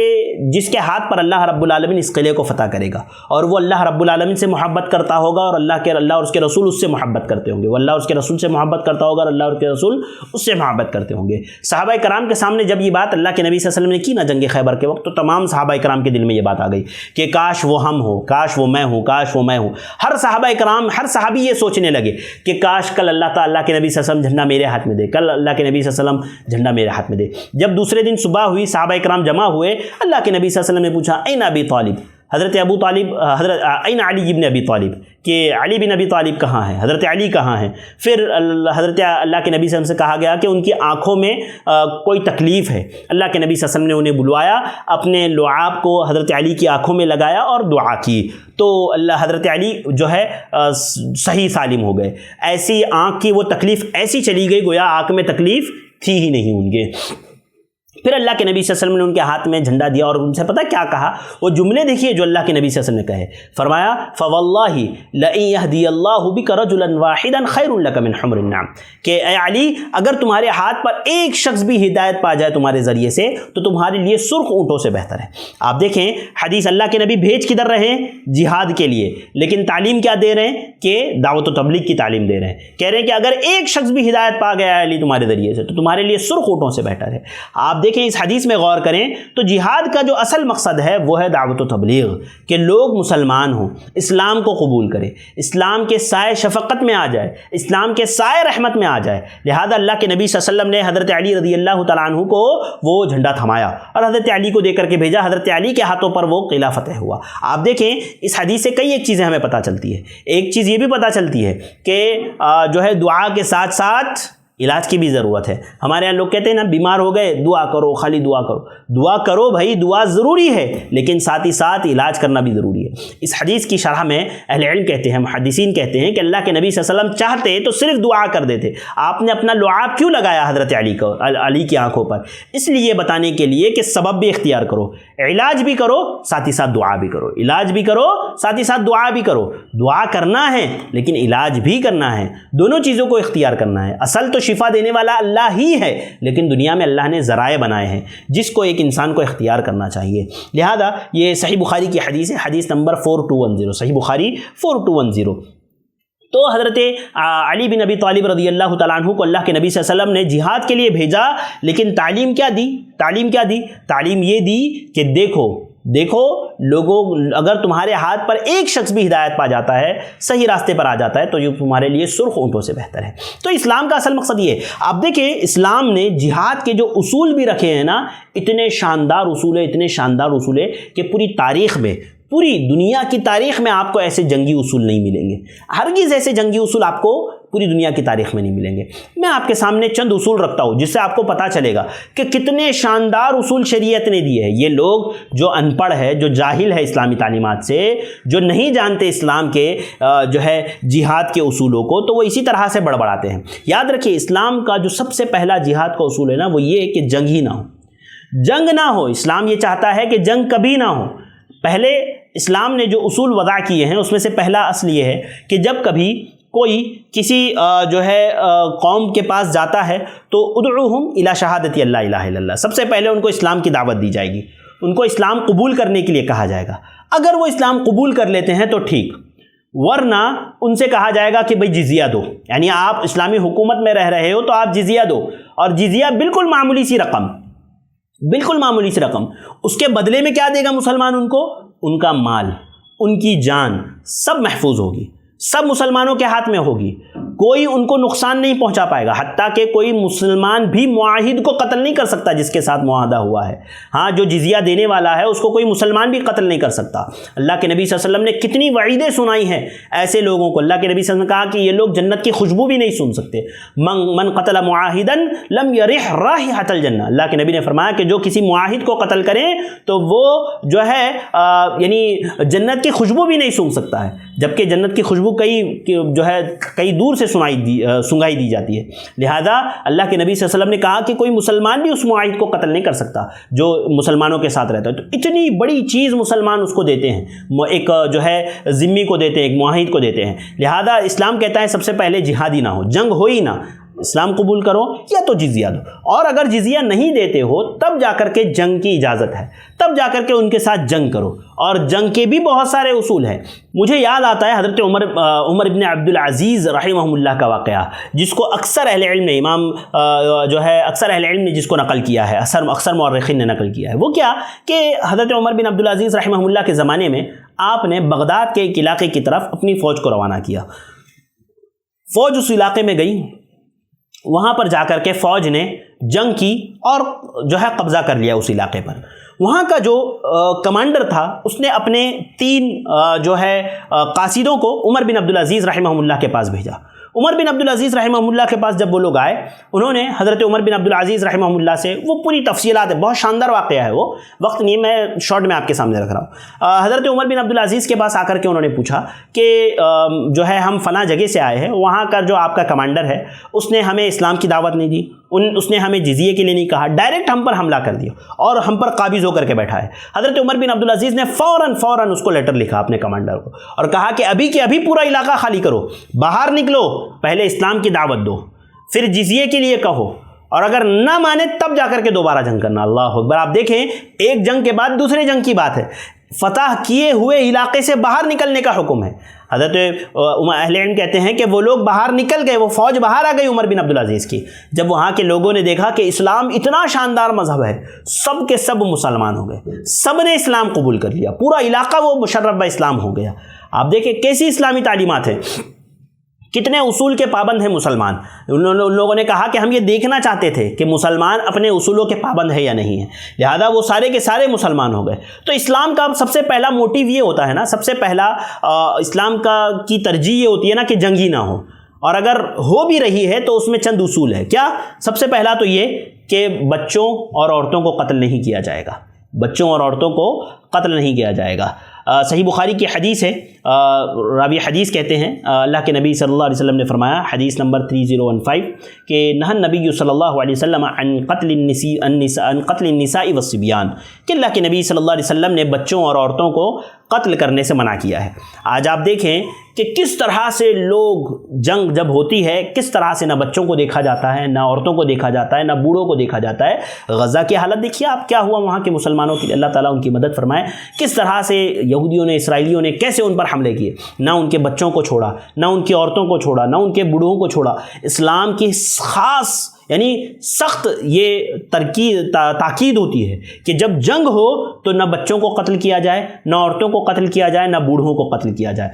جس کے ہاتھ پر اللہ رب العالمین اس قلعے کو فتح کرے گا، اور وہ اللہ رب العالمین سے محبت کرتا ہوگا اور اللہ اور اس کے رسول اس سے محبت کرتے ہوں گے، وہ اللہ اور اس کے رسول سے محبت کرتا ہوگا اور اللہ اور اس کے رسول اس سے محبت کرتے ہوں گے۔ صحابہ کرام کے سامنے جب یہ بات اللہ کے نبی صلی اللہ علیہ وسلم نے کی نا جنگ خیبر کے وقت، تو تمام صحابہ کرام کے دل میں یہ بات آ گئی کہ کاش وہ ہم ہو، کاش وہ میں ہوں، کاش وہ میں ہوں۔ ہر صحابہ کرام، ہر صحابی یہ سوچنے لگے کہ کاش کل اللہ کے نبی صلی اللہ علیہ وسلم جھنڈا میرے ہاتھ میں دے، کل اللہ کے نبی صلی اللہ علیہ وسلم جھنڈا میرے ہاتھ میں دے۔ جب دوسرے دن صبح ہوئی، صحابہ کرام جمع ہوئے، اللہ کے نبی صلی اللہ علیہ وسلم نے پوچھا این ابی طالب، حضرت ابو طالب، حضرت این علی بن ابی طالب، کہ علی بن ابی طالب کہاں ہیں، حضرت علی کہاں ہیں؟ پھر حضرت اللہ کے نبی صلی اللہ علیہ وسلم سے کہا گیا کہ ان کی آنکھوں میں کوئی تکلیف ہے۔ اللہ کے نبی صلی اللہ علیہ وسلم نے انہیں بلوایا، اپنے لعاب کو حضرت علی کی آنکھوں میں لگایا اور دعا کی، تو حضرت علی جو ہے صحیح سالم ہو گئے۔ ایسی آنکھ کی وہ تکلیف ایسی چلی گئی گویا آنکھ میں تکلیف تھی ہی نہیں ان کے۔ پھر اللہ کے نبی صلی اللہ علیہ وسلم نے ان کے ہاتھ میں جھنڈا دیا اور ان سے پتہ کیا کہا؟ وہ جملے دیکھیے جو اللہ کے نبی صلی اللہ علیہ وسلم نے کہے، فرمایا فواللہ لئن یہدی اللہ بک رجلا واحدا خیر لک من حمر النعم، کہ اے علی اگر تمہارے ہاتھ پر ایک شخص بھی ہدایت پا جائے تمہارے ذریعے سے تو تمہارے لیے سرخ اونٹوں سے بہتر ہے۔ آپ دیکھیں حدیث، اللہ کے نبی بھیج کدھر رہے ہیں؟ جہاد کے لیے، لیکن تعلیم کیا دے رہے ہیں؟ کہ دعوت و تبلیغ کی تعلیم دے رہے ہیں، کہہ رہے ہیں کہ اگر ایک شخص بھی ہدایت پا گیا ہے علی تمہارے ذریعے سے تو تمہارے لیے سرخ اونٹوں سے بہتر ہے۔ آپ دیکھیں اس حدیث میں غور کریں تو جہاد کا جو اصل مقصد ہے وہ ہے دعوت و تبلیغ، کہ لوگ مسلمان ہوں، اسلام کو قبول کریں، اسلام کے سائے شفقت میں آ جائے، اسلام کے سائے رحمت میں آ جائے۔ لہذا اللہ کے نبی صلی اللہ علیہ وسلم نے حضرت علی رضی اللہ تعالیٰ عنہ کو وہ جھنڈا تھمایا اور حضرت علی کو دے کر کے بھیجا، حضرت علی کے ہاتھوں پر وہ قلعہ فتح ہوا۔ آپ دیکھیں اس حدیث سے کئی ایک چیزیں ہمیں پتہ چلتی ہے۔ ایک چیز یہ بھی پتہ چلتی ہے کہ جو ہے دعا کے ساتھ ساتھ علاج کی بھی ضرورت ہے۔ ہمارے یہاں لوگ کہتے ہیں نا بیمار ہو گئے دعا کرو، خالی دعا کرو۔ دعا کرو بھائی، دعا ضروری ہے، لیکن ساتھ ہی ساتھ علاج کرنا بھی ضروری ہے۔ اس حدیث کی شرح میں اہل علم کہتے ہیں، محدثین کہتے ہیں کہ اللہ کے نبی صلی اللہ علیہ وسلم چاہتے تو صرف دعا کر دیتے، آپ نے اپنا لعاب کیوں لگایا حضرت علی کی آنکھوں پر؟ اس لیے بتانے کے لیے کہ سبب بھی اختیار کرو، علاج بھی کرو، ساتھ ہی ساتھ دعا بھی کرو، علاج بھی کرو، ساتھ ہی ساتھ دعا بھی کرو۔ دعا کرنا ہے لیکن علاج بھی کرنا ہے، دونوں چیزوں کو اختیار کرنا ہے۔ اصل تو شفا دینے والا اللہ ہی ہے، لیکن دنیا میں اللہ نے ذرائع بنائے ہیں جس کو ایک انسان کو اختیار کرنا چاہیے۔ لہذا یہ صحیح بخاری کی حدیث ہے، حدیث نمبر 4210، صحیح بخاری 4210۔ تو حضرت علی بن ابی طالب رضی اللہ تعالیٰ عنہ کو اللہ کے نبی صلی اللہ علیہ وسلم نے جہاد کے لیے بھیجا، لیکن تعلیم کیا دی؟ تعلیم یہ دی کہ دیکھو لوگوں، اگر تمہارے ہاتھ پر ایک شخص بھی ہدایت پا جاتا ہے، صحیح راستے پر آ جاتا ہے، تو یہ تمہارے لیے سرخ اونٹوں سے بہتر ہے۔ تو اسلام کا اصل مقصد یہ ہے۔ آپ دیکھیں اسلام نے جہاد کے جو اصول بھی رکھے ہیں نا، اتنے شاندار اصول ہیں کہ پوری تاریخ میں، پوری دنیا کی تاریخ میں آپ کو ایسے جنگی اصول نہیں ملیں گے، ہرگز ایسے جنگی اصول آپ کو پوری دنیا کی تاریخ میں نہیں ملیں گے۔ میں آپ کے سامنے چند اصول رکھتا ہوں جس سے آپ کو پتہ چلے گا کہ کتنے شاندار اصول شریعت نے دیے ہیں۔ یہ لوگ جو ان پڑھ ہے، جو جاہل ہے اسلامی تعلیمات سے، جو نہیں جانتے اسلام کے جو ہے جہاد کے اصولوں کو، تو وہ اسی طرح سے بڑبڑاتے ہیں۔ یاد رکھیے اسلام کا جو سب سے پہلا جہاد کا اصول ہے نا، وہ یہ ہے کہ جنگ ہی نہ ہو، جنگ نہ ہو۔ اسلام یہ چاہتا ہے کہ جنگ کبھی نہ ہو۔ پہلے اسلام نے جو اصول وضع کیے ہیں اس میں سے پہلا اصل یہ ہے کہ جب کبھی کوئی کسی جو ہے قوم کے پاس جاتا ہے تو ادعوہم الی شہادت اللہ الہ الا اللہ، سب سے پہلے ان کو اسلام کی دعوت دی جائے گی، ان کو اسلام قبول کرنے کے لیے کہا جائے گا۔ اگر وہ اسلام قبول کر لیتے ہیں تو ٹھیک، ورنہ ان سے کہا جائے گا کہ بھئی جزیہ دو، یعنی آپ اسلامی حکومت میں رہ رہے ہو تو آپ جزیہ دو، اور جزیہ بالکل معمولی سی رقم، اس کے بدلے میں کیا دے گا مسلمان ان کو؟ ان کا مال، ان کی جان سب محفوظ ہوگی، سب مسلمانوں کے ہاتھ میں ہوگی، کوئی ان کو نقصان نہیں پہنچا پائے گا، حتیٰ کہ کوئی مسلمان بھی معاہد کو قتل نہیں کر سکتا جس کے ساتھ معاہدہ ہوا ہے۔ ہاں، جو جزیہ دینے والا ہے اس کو کوئی مسلمان بھی قتل نہیں کر سکتا۔ اللہ کے نبی صلی اللہ علیہ وسلم نے کتنی وعیدیں سنائی ہیں ایسے لوگوں کو۔ اللہ کے نبی صلی اللہ علیہ وسلم نے کہا کہ یہ لوگ جنت کی خوشبو بھی نہیں سن سکتے۔ من قتل معاہدا لم یرح رائحۃ الجنہ، اللہ کے نبی نے فرمایا کہ جو کسی معاہد کو قتل کرے تو وہ جو ہے یعنی جنت کی خوشبو بھی نہیں سن سکتا ہے، جبکہ جنت کی خوشبو کئی دور سے سنگائی دی جاتی ہے۔ لہذا اللہ کے نبی صلی اللہ علیہ وسلم نے کہا کہ کوئی مسلمان بھی اس معاہد کو قتل نہیں کر سکتا جو مسلمانوں کے ساتھ رہتا ہے۔ تو اتنی بڑی چیز مسلمان اس کو دیتے ہیں، ایک جو ہے ذمہ کو دیتے ہیں، ایک معاہد کو دیتے ہیں۔ لہذا اسلام کہتا ہے سب سے پہلے جہاد ہی نہ ہو، جنگ ہو ہی نہ، اسلام قبول کرو یا تو جزیہ دو، اور اگر جزیہ نہیں دیتے ہو تب جا کر کے جنگ کی اجازت ہے، تب جا کر کے ان کے ساتھ جنگ کرو، اور جنگ کے بھی بہت سارے اصول ہیں۔ مجھے یاد آتا ہے حضرت عمر بن عبدالعزیز رحمہ اللہ کا واقعہ، جس کو اکثر اہل علم نے اکثر اہل علم نے جس کو نقل کیا ہے، اکثر مورخین نے نقل کیا ہے۔ وہ کیا کہ حضرت عمر بن عبدالعزیز رحمہ اللہ کے زمانے میں آپ نے بغداد کے ایک علاقے کی طرف اپنی فوج کو روانہ کیا۔ فوج اس علاقے میں گئی، وہاں پر جا کر کے فوج نے جنگ کی اور جو ہے قبضہ کر لیا اس علاقے پر۔ وہاں کا جو کمانڈر تھا اس نے اپنے 3 جو ہے قاصدوں کو عمر بن عبدالعزیز رحمہ اللہ کے پاس بھیجا۔ عمر بن عبدالعزیز رحمہ اللہ کے پاس جب وہ لوگ آئے، انہوں نے حضرت عمر بن عبدالعزیز رحمہ اللہ سے وہ پوری تفصیلات ہے، بہت شاندار واقعہ ہے، وہ وقت نہیں، میں شارٹ میں آپ کے سامنے رکھ رہا ہوں۔ حضرت عمر بن عبدالعزیز کے پاس آ کر کے انہوں نے پوچھا کہ جو ہے ہم فلاں جگہ سے آئے ہیں، وہاں کا جو آپ کا کمانڈر ہے اس نے ہمیں اسلام کی دعوت نہیں دی، اس نے ہمیں جزیے کے لیے نہیں کہا، ڈائریکٹ ہم پر حملہ کر دیا اور ہم پر قابض ہو کر کے بیٹھا ہے۔ حضرت عمر بن عبدالعزیز نے فوراً اس کو لیٹر لکھا اپنے کمانڈر کو اور کہا کہ ابھی کے ابھی پورا علاقہ خالی کرو، باہر نکلو، پہلے اسلام کی دعوت دو، پھر جزیے کے لیے کہو، اور اگر نہ مانے تب جا کر کے دوبارہ جنگ کرنا۔ اللہ اکبر! آپ دیکھیں ایک جنگ کے بعد دوسرے جنگ کی بات ہے، فتح کیے ہوئے علاقے سے باہر نکلنے کا حکم ہے۔ حضرت اہل علم کہتے ہیں کہ وہ لوگ باہر نکل گئے، وہ فوج باہر آ گئی عمر بن عبدالعزیز کی، جب وہاں کے لوگوں نے دیکھا کہ اسلام اتنا شاندار مذہب ہے، سب کے سب مسلمان ہو گئے، سب نے اسلام قبول کر لیا، پورا علاقہ وہ مشرف اسلام ہو گیا۔ آپ دیکھیں کیسی اسلامی تعلیمات ہیں، کتنے اصول کے پابند ہیں مسلمان۔ ان لوگوں نے کہا کہ ہم یہ دیکھنا چاہتے تھے کہ مسلمان اپنے اصولوں کے پابند ہے یا نہیں ہے، لہذا وہ سارے کے سارے مسلمان ہو گئے۔ تو اسلام کا سب سے پہلا موٹیو یہ ہوتا ہے نا، سب سے پہلا اسلام کی ترجیح یہ ہوتی ہے نا کہ جنگی نہ ہو، اور اگر ہو بھی رہی ہے تو اس میں چند اصول ہے۔ کیا؟ سب سے پہلا تو یہ کہ بچوں اور عورتوں کو قتل نہیں کیا جائے گا، بچوں اور عورتوں کو قتل نہیں کیا جائے گا۔ صحیح بخاری کی حدیث ہے، راوی حدیث کہتے ہیں اللہ کے نبی صلی اللہ علیہ وسلم نے فرمایا، حدیث نمبر 3015، کہ نہى النبی صلی اللہ علیہ وسلم عن قتل النساء والصبیان، کہ اللہ کے نبی صلی اللہ علیہ وسلم نے بچوں اور عورتوں کو قتل کرنے سے منع کیا ہے۔ آج آپ دیکھیں کہ کس طرح سے لوگ، جنگ جب ہوتی ہے کس طرح سے نہ بچوں کو دیکھا جاتا ہے، نہ عورتوں کو دیکھا جاتا ہے، نہ بوڑھوں کو دیکھا جاتا ہے۔ غزہ کی حالت دیکھیے آپ، کیا ہوا وہاں کے مسلمانوں کی، اللہ تعالیٰ ان کی مدد فرمائے، کس طرح سے یہودیوں نے، اسرائیلیوں نے کیسے ان پر حملے کیے، نہ ان کے بچوں کو چھوڑا، نہ ان کی عورتوں کو چھوڑا، نہ ان کے بوڑھوں کو چھوڑا۔ اسلام کی خاص یعنی سخت یہ تاکید ہوتی ہے کہ جب جنگ ہو تو نہ بچوں کو قتل کیا جائے، نہ عورتوں کو قتل کیا جائے، نہ بوڑھوں کو قتل کیا جائے۔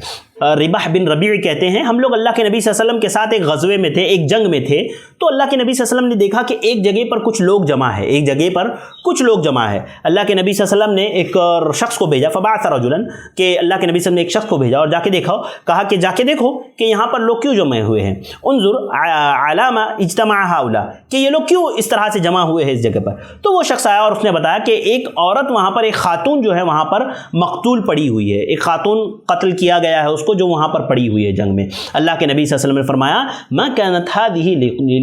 رباح بن ربیع کہتے ہیں ہم لوگ اللہ کے نبی صلی اللہ علیہ وسلم کے ساتھ ایک غزوے میں تھے، ایک جنگ میں تھے، تو اللہ کے نبی صلی اللہ علیہ وسلم نے دیکھا کہ ایک جگہ پر کچھ لوگ جمع ہے، ایک جگہ پر کچھ لوگ جمع ہے۔ اللہ کے نبی صلی اللہ علیہ وسلم نے ایک شخص کو بھیجا، فبعث رجلا، کہ اللہ کے نبی صلی اللہ علیہ وسلم نے ایک شخص کو بھیجا اور جا کے دیکھا، کہا کہ جا کے دیکھو کہ یہاں پر لوگ کیوں جمع ہوئے ہیں، انظر علی ما اجتمع هؤلاء، کہ یہ لوگ کیوں اس طرح سے جمع ہوئے ہیں اس جگہ پر۔ تو وہ شخص آیا اور اس نے بتایا کہ ایک عورت وہاں پر، ایک خاتون جو ہے وہاں پر مقتول پڑی ہوئی ہے، ایک خاتون قتل کیا گیا ہے اس کو، جو وہاں پر پڑی ہوئی ہے جنگ میں۔ اللہ کے نبی صلی اللہ علیہ وسلم نے فرمایا ما كانت هذه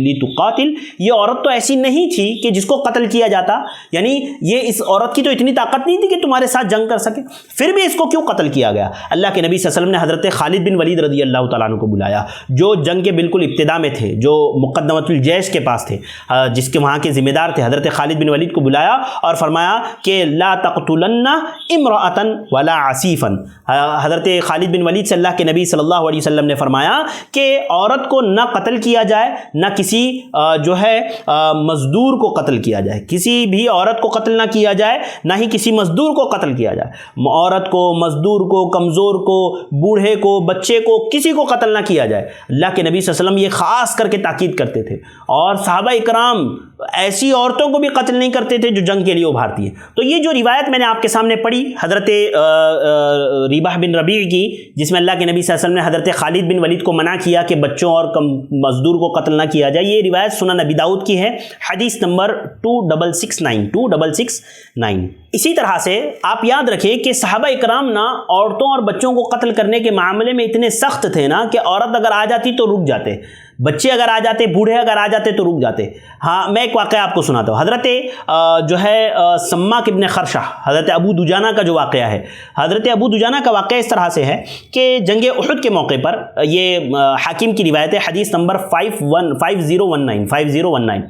لتقاتل، یہ عورت تو ایسی نہیں تھی کہ جس کو قتل کیا جاتا، یعنی یہ اس عورت کی تو اتنی طاقت نہیں تھی کہ تمہارے ساتھ جنگ کر سکے، پھر بھی اس کو کیوں قتل کیا گیا؟ اللہ کے نبی صلی اللہ علیہ وسلم نے حضرت خالد بن ولید رضی اللہ تعالیٰ عنہ کو بلایا، جو جنگ کے بالکل ابتدا میں تھے، جو مقدمۃ الجیش کے پاس تھے، جس کے وہاں کے ذمہ دار تھے، حضرت خالد بن ولید کو بلایا اور فرمایا کہ لا تقتلن امرأة ولا عسیفا۔ حضرت خالد بن ولید سے اللہ کے نبی صلی اللہ علیہ وسلم نے فرمایا کہ عورت کو نہ قتل کیا جائے، نہ کسی جو ہے مزدور کو قتل کیا جائے، کسی بھی عورت کو قتل نہ کیا جائے، نہ ہی کسی مزدور کو قتل کیا جائے۔ عورت کو، مزدور کو، کمزور کو، بوڑھے کو، بچے کو، کسی کو قتل نہ کیا جائے۔ اللہ کے نبی صلی اللہ علیہ وسلم یہ خاص کر کے تاکید کرتے تھے، اور صحابہ اکرام ایسی عورتوں کو بھی قتل نہیں کرتے تھے جو جنگ کے لیے ابھارتی ہیں۔ تو یہ جو روایت میں نے آپ کے سامنے پڑھی حضرت رباح بن ربیع کی، جس میں اللہ کے نبی صلی اللہ علیہ وسلم نے حضرت خالد بن ولید کو منع کیا کہ بچوں اور مزدور کو قتل نہ کیا جائے، یہ روایت سنن ابی داؤد کی ہے، حدیث نمبر 2669۔ اسی طرح سے آپ یاد رکھیں کہ صحابہ اکرام نا عورتوں اور بچوں کو قتل کرنے کے معاملے میں اتنے سخت تھے نا کہ عورت اگر آ جاتی تو رک جاتے، بچے اگر آ جاتے، بوڑھے اگر آ جاتے تو رک جاتے۔ ہاں میں ایک واقعہ آپ کو سناتا ہوں۔ حضرت جو ہے سماک ابن خرشہ، حضرت ابو دجانہ کا جو واقعہ ہے، حضرت ابو دجانہ کا واقعہ اس طرح سے ہے کہ جنگ احد کے موقع پر، یہ حاکم کی روایت ہے، حدیث نمبر 5019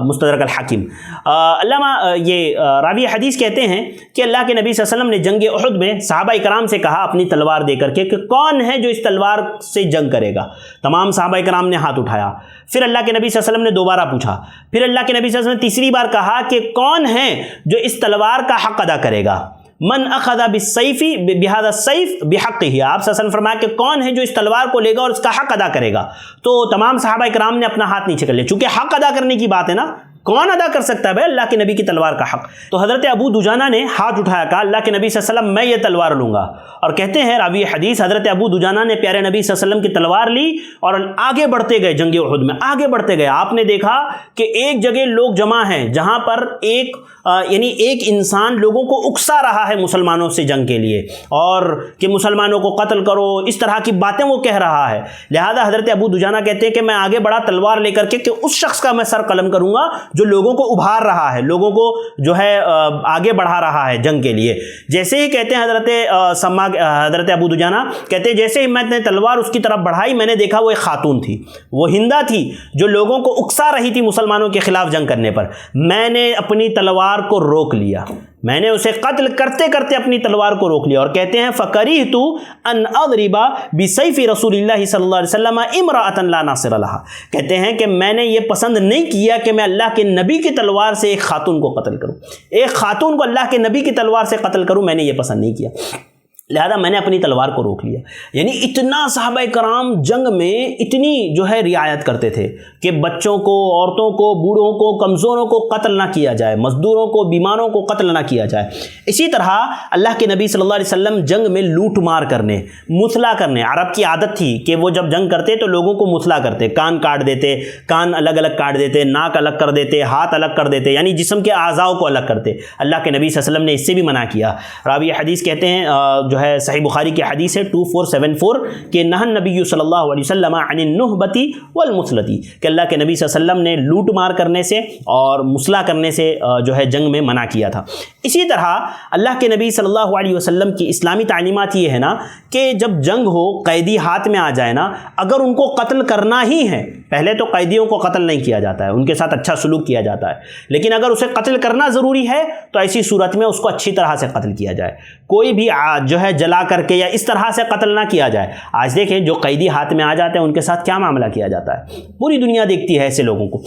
مستدرک الحاکم۔ علامہ یہ راوی حدیث کہتے ہیں کہ اللہ کے نبی صلی اللہ علیہ وسلم نے جنگ احد میں صحابہ اکرام سے کہا اپنی تلوار دے کر کے کہ کون ہے جو اس تلوار سے جنگ کرے گا؟ تمام صحابہ اکرام نے ہاتھ اٹھایا۔ پھر اللہ کے نبی صلی اللہ علیہ وسلم نے دوبارہ پوچھا، پھر اللہ کے نبی صلی اللہ علیہ وسلم نے تیسری بار کہا کہ کون ہے جو اس تلوار کا حق ادا کرے گا؟ من اخذ بالسیف بهذا السیف بحقہ، آپ صلی اللہ علیہ وسلم فرمایا کہ کون ہے جو اس تلوار کو لے گا اور اس کا حق ادا کرے گا؟ تو تمام صحابہ اکرام نے اپنا ہاتھ نیچے کر لیا، چونکہ حق ادا کرنے کی بات ہے نا، کون ادا کر سکتا ہے بھائی اللہ کے نبی کی تلوار کا حق؟ تو حضرت ابو دجانہ نے ہاتھ اٹھایا، کہا اللہ کے نبی صلی اللہ علیہ وسلم میں یہ تلوار لوں گا۔ اور کہتے ہیں راوی حدیث حضرت ابو دجانہ نے پیارے نبی صلی اللہ علیہ وسلم کی تلوار لی اور آگے بڑھتے گئے، جنگ احد میں آگے بڑھتے گئے۔ آپ نے دیکھا کہ ایک جگہ لوگ جمع ہیں جہاں پر ایک انسان لوگوں کو اکسا رہا ہے مسلمانوں سے جنگ کے لیے، اور کہ مسلمانوں کو قتل کرو، اس طرح کی باتیں وہ کہہ رہا ہے۔ لہذا حضرت ابو دجانہ کہتے ہیں کہ میں آگے بڑھا تلوار لے کر کے کہ اس شخص کا میں سر قلم کروں گا جو لوگوں کو ابھار رہا ہے، لوگوں کو جو ہے آگے بڑھا رہا ہے جنگ کے لیے۔ جیسے ہی کہتے ہیں حضرت ابو دجانہ کہتے ہیں جیسے ہی میں نے تلوار اس کی طرف بڑھائی، میں نے دیکھا وہ ایک خاتون تھی، وہ ہندا تھی جو لوگوں کو اکسا رہی تھی مسلمانوں کے خلاف جنگ کرنے پر۔ میں نے اپنی تلوار کو روک لیا، میں نے اسے قتل کرتے کرتے اپنی تلوار کو روک لیا. اور کہتے ہیں فَكَرِهْتُ أَنْ أَضْرِبَ بِسَيْفِ رَسُولِ اللَّهِ صلی اللہ علیہ وسلم امرأة لا ناصر لها. کہتے ہیں کہ میں نے یہ پسند نہیں کیا کہ میں اللہ کے نبی کی تلوار سے ایک خاتون کو قتل کروں, ایک خاتون کو اللہ کے نبی کی تلوار سے قتل کروں, میں نے یہ پسند نہیں کیا, لہذا میں نے اپنی تلوار کو روک لیا. یعنی اتنا صحابہ کرام جنگ میں اتنی جو ہے رعایت کرتے تھے کہ بچوں کو, عورتوں کو, بوڑھوں کو, کمزوروں کو قتل نہ کیا جائے, مزدوروں کو, بیماروں کو قتل نہ کیا جائے. اسی طرح اللہ کے نبی صلی اللہ علیہ وسلم جنگ میں لوٹ مار کرنے, مثلا کرنے, عرب کی عادت تھی کہ وہ جب جنگ کرتے تو لوگوں کو مثلا کرتے, کان کاٹ دیتے, کان الگ الگ کاٹ دیتے, ناک الگ کر دیتے, ہاتھ الگ کر دیتے, یعنی جسم کے اعضاء کو الگ کرتے. اللہ کے نبی صلی اللہ علیہ وسلم نے اس سے بھی منع کیا. راوی حدیث کہتے ہیں جو ہے صحیح بخاری کی حدیث ہے 2474 کہ نہى النبی صلی اللہ علیہ وسلم عن النہبۃ والمثلۃ, کہ اللہ کے نبی صلی اللہ علیہ وسلم نے لوٹ مار کرنے سے اور مثلا کرنے سے جو ہے جنگ میں منع کیا تھا. اسی طرح اللہ کے نبی صلی اللہ علیہ وسلم کی اسلامی تعلیمات یہ ہے نا کہ جب جنگ ہو, قیدی ہاتھ میں آ جائے نا, اگر ان کو قتل کرنا ہی ہے, پہلے تو قیدیوں کو قتل نہیں کیا جاتا ہے, ان کے ساتھ اچھا سلوک کیا جاتا ہے, لیکن اگر اسے قتل کرنا ضروری ہے تو ایسی صورت میں اس کو اچھی طرح سے قتل کیا جائے, کوئی بھی جو ہے جلا کر کے یا اس طرح سے قتل نہ کیا جائے. آج دیکھیں جو قیدی ہاتھ میں آ جاتے ہیں ان کے ساتھ کیا معاملہ کیا جاتا ہے, پوری دنیا دیکھتی ہے ایسے لوگوں کو,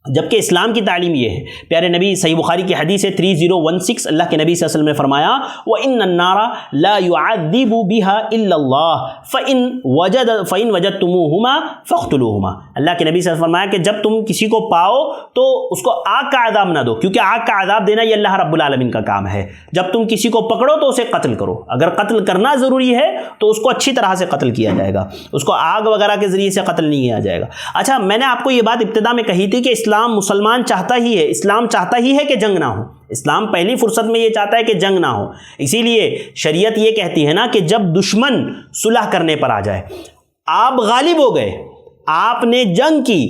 جبکہ اسلام کی تعلیم یہ ہے. پیارے نبی صحیح بخاری کی حدیث ہے 3016, اللہ کے نبی صلی اللہ علیہ وسلم نے فرمایا وَإِنَّ النَّارَ لَا يُعَذِّبُ بِهَا إِلَّا اللَّهُ فَإِنْ وَجَدْتُمُوهُمَا فَاقْتُلُوهُمَا. اللہ کے نبی صلی اللہ علیہ وسلم فرمایا کہ جب تم کسی کو پاؤ تو اس کو آگ کا عذاب نہ دو, کیونکہ آگ کا عذاب دینا یہ اللہ رب العالمین کا کام ہے. جب تم کسی کو پکڑو تو اسے قتل کرو, اگر قتل کرنا ضروری ہے تو اس کو اچھی طرح سے قتل کیا جائے گا, اس کو آگ وغیرہ کے ذریعے سے قتل نہیں کیا جائے گا. اچھا, میں نے آپ کو یہ بات ابتدا میں کہی تھی کہ اسلام مسلمان چاہتا ہی ہے, اسلام چاہتا ہی ہے کہ جنگ نہ ہو. اسلام پہلی فرصت میں یہ چاہتا ہے کہ جنگ نہ ہو. اسی لیے شریعت یہ کہتی ہے نا کہ جب دشمن صلح کرنے پر آ جائے, آپ غالب ہو گئے, آپ نے جنگ کی,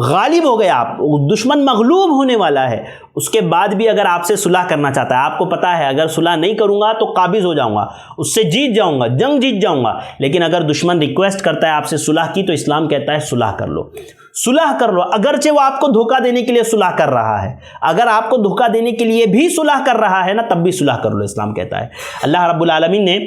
غالب ہو گئے آپ, دشمن مغلوب ہونے والا ہے, اس کے بعد بھی اگر آپ سے صلح کرنا چاہتا ہے, آپ کو پتا ہے اگر صلح نہیں کروں گا تو قابض ہو جاؤں گا, اس سے جیت جاؤں گا, جنگ جیت جاؤں گا, لیکن اگر دشمن ریکویسٹ کرتا ہے آپ سے صلح کی تو اسلام کہتا ہے صلح کر لو, صلح کر لو. اگرچہ وہ آپ کو دھوکہ دینے کے لیے صلح کر رہا ہے, اگر آپ کو دھوکہ دینے کے لیے بھی صلح کر رہا ہے نا تب بھی صلح کر لو, اسلام کہتا ہے. اللہ رب العالمین نے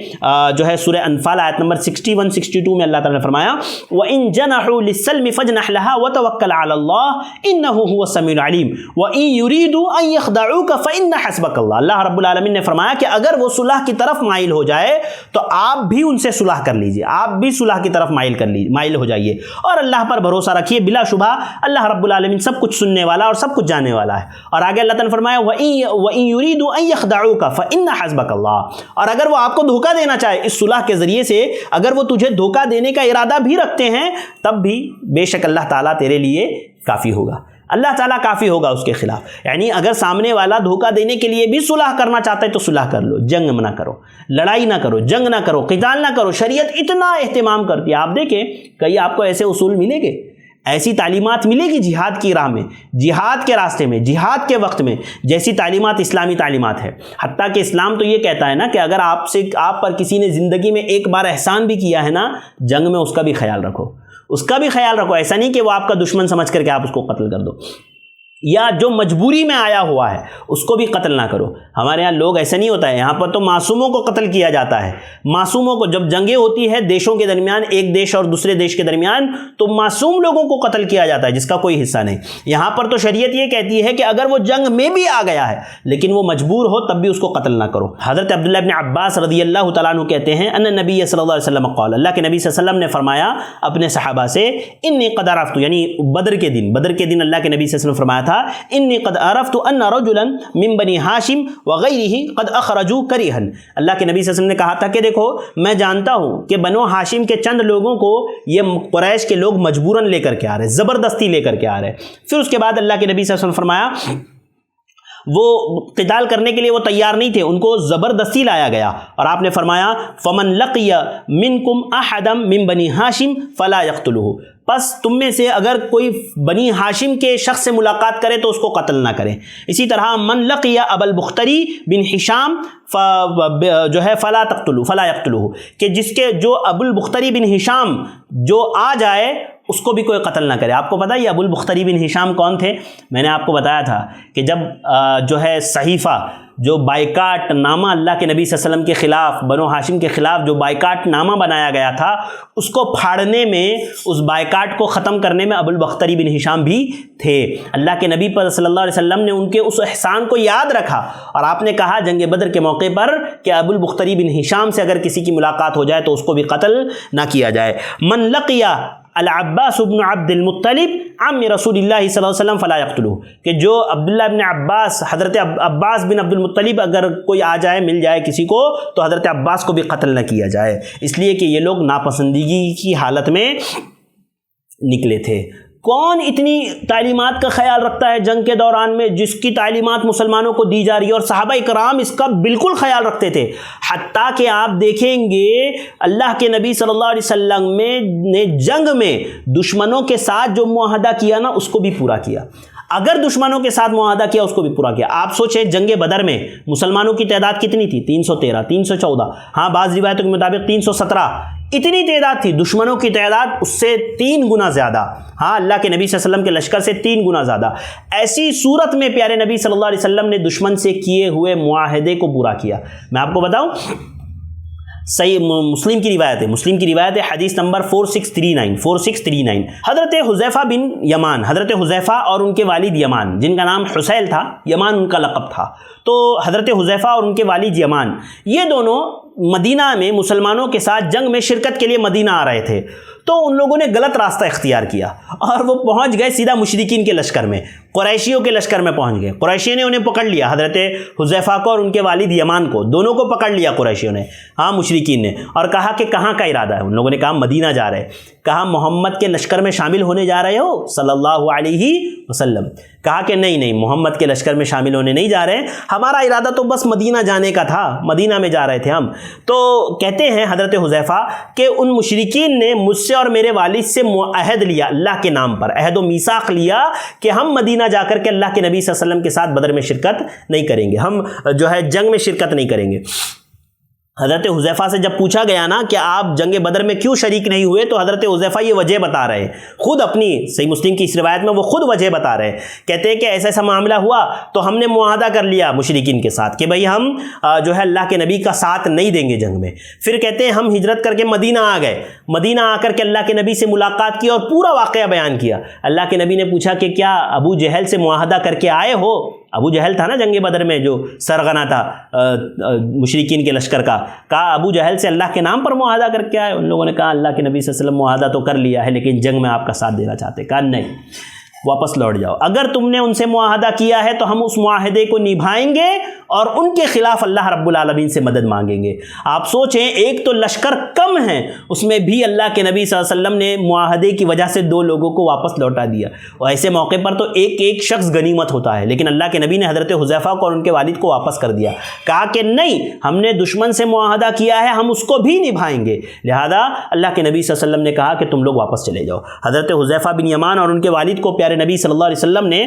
جو ہے سورہ انفال آیت نمبر 61-62 میں اللہ تعالیٰ نے فرمایا وَإِن جَنَحُوا لِلسَّلْمِ فَاجْنَحْ لَهَا وَتَوَكَّلْ عَلَى اللَّهِ إِنَّهُ هُوَ السَّمِيعُ الْعَلِيمُ وَإِن يُرِيدُوا أَن يَخْدَعُوكَ فَإِنَّ حَسْبَكَ اللَّهُ. اللہ رب العالمین نے فرمایا کہ اگر وہ صلح کی طرف مائل ہو جائے تو آپ بھی ان سے صلح کر لیجئے, آپ بھی صلح کی طرف مائل ہو جائیے, اور اللہ پر بھروسہ رکھیے, بلا شبہ اللہ رب العالمین سب کچھ سننے والا اور سب کچھ جاننے والا ہے. اور آگے اللہ تعالیٰ نے فرمایا وَإِن يُرِيدُوا أَن يَخْدَعُوكَ فَإِنَّ حَسْبَكَ اللَّهُ. اور اگر وہ آپ کو دھوکہ دینا چاہے اس صلح کے ذریعے سے, اگر وہ تجھے دھوکہ دینے کا ارادہ بھی رکھتے ہیں, تب بھی بے شک اللہ تعالیٰ تیرے لیے کافی ہوگا, اللہ تعالیٰ کافی ہوگا اس کے خلاف. یعنی اگر سامنے والا دھوکہ دینے کے لیے بھی صلح کرنا چاہتا ہے تو صلح کر لو, جنگ نہ کرو, لڑائی نہ کرو, جنگ نہ کرو, قتال نہ کرو. شریعت اتنا اہتمام کرتی ہے. آپ دیکھیں کئی آپ کو ایسے اصول ملیں گے, ایسی تعلیمات ملے گی جہاد کی راہ میں, جہاد کے راستے میں, جہاد کے وقت میں, جیسی تعلیمات اسلامی تعلیمات ہے. حتیٰ کہ اسلام تو یہ کہتا ہے نا کہ اگر آپ پر کسی نے زندگی میں ایک بار احسان بھی کیا ہے نا, جنگ میں اس کا بھی خیال رکھو, اس کا بھی خیال رکھو. ایسا نہیں کہ وہ آپ کا دشمن سمجھ کر کے آپ اس کو قتل کر دو, یا جو مجبوری میں آیا ہوا ہے اس کو بھی قتل نہ کرو. ہمارے ہاں لوگ ایسا نہیں ہوتا ہے, یہاں پر تو معصوموں کو قتل کیا جاتا ہے. معصوموں کو جب جنگیں ہوتی ہے دیشوں کے درمیان, ایک دیش اور دوسرے دیش کے درمیان, تو معصوم لوگوں کو قتل کیا جاتا ہے جس کا کوئی حصہ نہیں. یہاں پر تو شریعت یہ کہتی ہے کہ اگر وہ جنگ میں بھی آ گیا ہے لیکن وہ مجبور ہو تب بھی اس کو قتل نہ کرو. حضرت عبداللہ ابن عباس رضی اللہ تعالیٰ عنہ کہتے ہیں ان نبی صلی اللہ علیہ وسلم قال, اللہ کے نبی صلی اللہ علیہ وسلم نے فرمایا اپنے صحابہ سے, انی قد عرفت, یعنی بدر کے دن اللہ کے نبی صلی اللہ علیہ وسلم نے فرمایا تھا انی قد عرفت ان رجلا من بنی ہاشم وغیرہ قد اخرجوا کرہا. اللہ کے نبی صلی اللہ علیہ وسلم نے کہا تھا کہ دیکھو میں جانتا ہوں کہ بنو ہاشم کے چند لوگوں کو یہ قریش کے لوگ مجبوراً لے کر کے آ رہے, زبردستی لے کر کے آ رہے. پھر اس کے بعد اللہ کے نبی صلی اللہ علیہ وسلم نے فرمایا وہ قتال کرنے کے لیے وہ تیار نہیں تھے, ان کو زبردستی لایا گیا, اور آپ نے فرمایا فمن لقی منکم احدا من بنی ہاشم فلا یقتلہ, پس تم میں سے اگر کوئی بنی ہاشم کے شخص سے ملاقات کرے تو اس کو قتل نہ کرے. اسی طرح من لقی ابا البختری بن ہشام جو ہے فلا یقتلہ, کہ جو ابو البختری بن ہشام جو آ جائے اس کو بھی کوئی قتل نہ کرے۔ آپ کو پتہ ہے یہ ابو البختری بن ہشام کون تھے؟ میں نے آپ کو بتایا تھا کہ جب جو ہے صحیفہ، جو بائیکاٹ نامہ اللہ کے نبی صلی اللہ علیہ وسلم کے خلاف، بنو ہاشم کے خلاف جو بائیکاٹ نامہ بنایا گیا تھا، اس کو پھاڑنے میں، اس بائیکاٹ کو ختم کرنے میں ابو البختری بن ہشام بھی تھے۔ اللہ کے نبی پر صلی اللہ علیہ وسلم نے ان کے اس احسان کو یاد رکھا، اور آپ نے کہا جنگ بدر کے موقع پر کہ ابو البختری بن ہشام سے اگر کسی کی ملاقات ہو جائے تو اس کو بھی قتل نہ کیا جائے۔ من لقیا العباس بن عبد المطلب عم رسول اللہ صلی اللہ علیہ وسلم فلا یقتلوہ، کہ جو عبداللہ بن عباس، حضرت عباس بن عبد المطلب اگر کوئی آ جائے، مل جائے کسی کو، تو حضرت عباس کو بھی قتل نہ کیا جائے، اس لیے کہ یہ لوگ ناپسندگی کی حالت میں نکلے تھے۔ کون اتنی تعلیمات کا خیال رکھتا ہے جنگ کے دوران میں، جس کی تعلیمات مسلمانوں کو دی جا رہی ہے، اور صحابہ اکرام اس کا بالکل خیال رکھتے تھے، حتیٰ کہ آپ دیکھیں گے اللہ کے نبی صلی اللہ علیہ وسلم نے جنگ میں دشمنوں کے ساتھ جو معاہدہ کیا نا، اس کو بھی پورا کیا۔ اگر دشمنوں کے ساتھ معاہدہ کیا، اس کو بھی پورا کیا۔ آپ سوچیں جنگ بدر میں مسلمانوں کی تعداد کتنی تھی؟ 313، 314، ہاں بعض روایتوں کے مطابق 317، اتنی تعداد تھی۔ دشمنوں کی تعداد اس سے 3 گنا زیادہ، ہاں اللہ کے نبی صلی اللہ علیہ وسلم کے لشکر سے 3 گنا زیادہ۔ ایسی صورت میں پیارے نبی صلی اللہ علیہ وسلم نے دشمن سے کیے ہوئے معاہدے کو پورا کیا۔ میں آپ کو بتاؤں، صحیح مسلم کی روایت ہے حدیث نمبر 4639 حضرت حذیفہ بن یمان، حضرت حذیفہ اور ان کے والد یمان، جن کا نام حسیل تھا، یمان ان کا لقب تھا، تو حضرت حذیفہ اور ان کے والد یمان، یہ دونوں مدینہ میں مسلمانوں کے ساتھ جنگ میں شرکت کے لیے مدینہ آ رہے تھے، تو ان لوگوں نے غلط راستہ اختیار کیا اور وہ پہنچ گئے سیدھا مشرکین کے لشکر میں، قریشیوں کے لشکر میں پہنچ گئے۔ قریشیوں نے انہیں پکڑ لیا، حضرت حذیفہ کو اور ان کے والد یمان کو، دونوں کو پکڑ لیا قریشیوں نے، ہاں مشرکین نے، اور کہا کہ کہاں کا ارادہ ہے؟ ان لوگوں نے کہا مدینہ جا رہے۔ کہا محمد کے لشکر میں شامل ہونے جا رہے ہو صلی اللہ علیہ وسلم؟ کہا کہ نہیں محمد کے لشکر میں شامل ہونے نہیں جا رہے، ہمارا ارادہ تو بس مدینہ جانے کا تھا، مدینہ میں جا رہے تھے ہم۔ تو کہتے ہیں حضرت حذیفہ کہ ان مشرکین نے مجھ سے اور میرے والد سے عہد لیا، اللہ کے نام پر عہد و میثاق لیا کہ ہم مدینہ جا کر کے اللہ کے نبی صلی اللہ علیہ وسلم کے ساتھ بدر میں شرکت نہیں کریں گے، ہم جو ہے جنگ میں شرکت نہیں کریں گے۔ حضرت حذیفہ سے جب پوچھا گیا نا کہ آپ جنگ بدر میں کیوں شریک نہیں ہوئے، تو حضرت حذیفہ یہ وجہ بتا رہے ہیں، خود اپنی صحیح مسلم کی اس روایت میں وہ خود وجہ بتا رہے ہیں، کہتے ہیں کہ ایسا معاملہ ہوا تو ہم نے معاہدہ کر لیا مشرکین کے ساتھ کہ بھئی ہم جو ہے اللہ کے نبی کا ساتھ نہیں دیں گے جنگ میں۔ پھر کہتے ہیں ہم ہجرت کر کے مدینہ آ گئے، مدینہ آ کر کے اللہ کے نبی سے ملاقات کی اور پورا واقعہ بیان کیا۔ اللہ کے نبی نے پوچھا کہ کیا ابو جہل سے معاہدہ کر کے آئے ہو؟ ابو جہل تھا نا جنگ بدر میں جو سرغنہ تھا مشرکین کے لشکر کا، کہا ابو جہل سے اللہ کے نام پر معاہدہ کر کے آئے؟ ان لوگوں نے کہا اللہ کے نبی صلی اللہ علیہ وسلم معاہدہ تو کر لیا ہے، لیکن جنگ میں آپ کا ساتھ دینا چاہتے۔ کہا نہیں، واپس لوٹ جاؤ، اگر تم نے ان سے معاہدہ کیا ہے تو ہم اس معاہدے کو نبھائیں گے اور ان کے خلاف اللہ رب العالمین سے مدد مانگیں گے۔ آپ سوچیں، ایک تو لشکر کم ہے، اس میں بھی اللہ کے نبی صلی اللہ علیہ وسلم نے معاہدے کی وجہ سے 2 لوگوں کو واپس لوٹا دیا، اور ایسے موقع پر تو ایک شخص غنیمت ہوتا ہے، لیکن اللہ کے نبی نے حضرت حذیفہ کو اور ان کے والد کو واپس کر دیا، کہا کہ نہیں، ہم نے دشمن سے معاہدہ کیا ہے، ہم اس کو بھی نبھائیں گے، لہذا اللہ کے نبی صلی اللہ علیہ وسلم نے کہا کہ تم لوگ واپس چلے جاؤ۔ حضرت حذیفہ بن یمان اور ان کے والد کو پیارے نبی صلی اللہ علیہ وسلم نے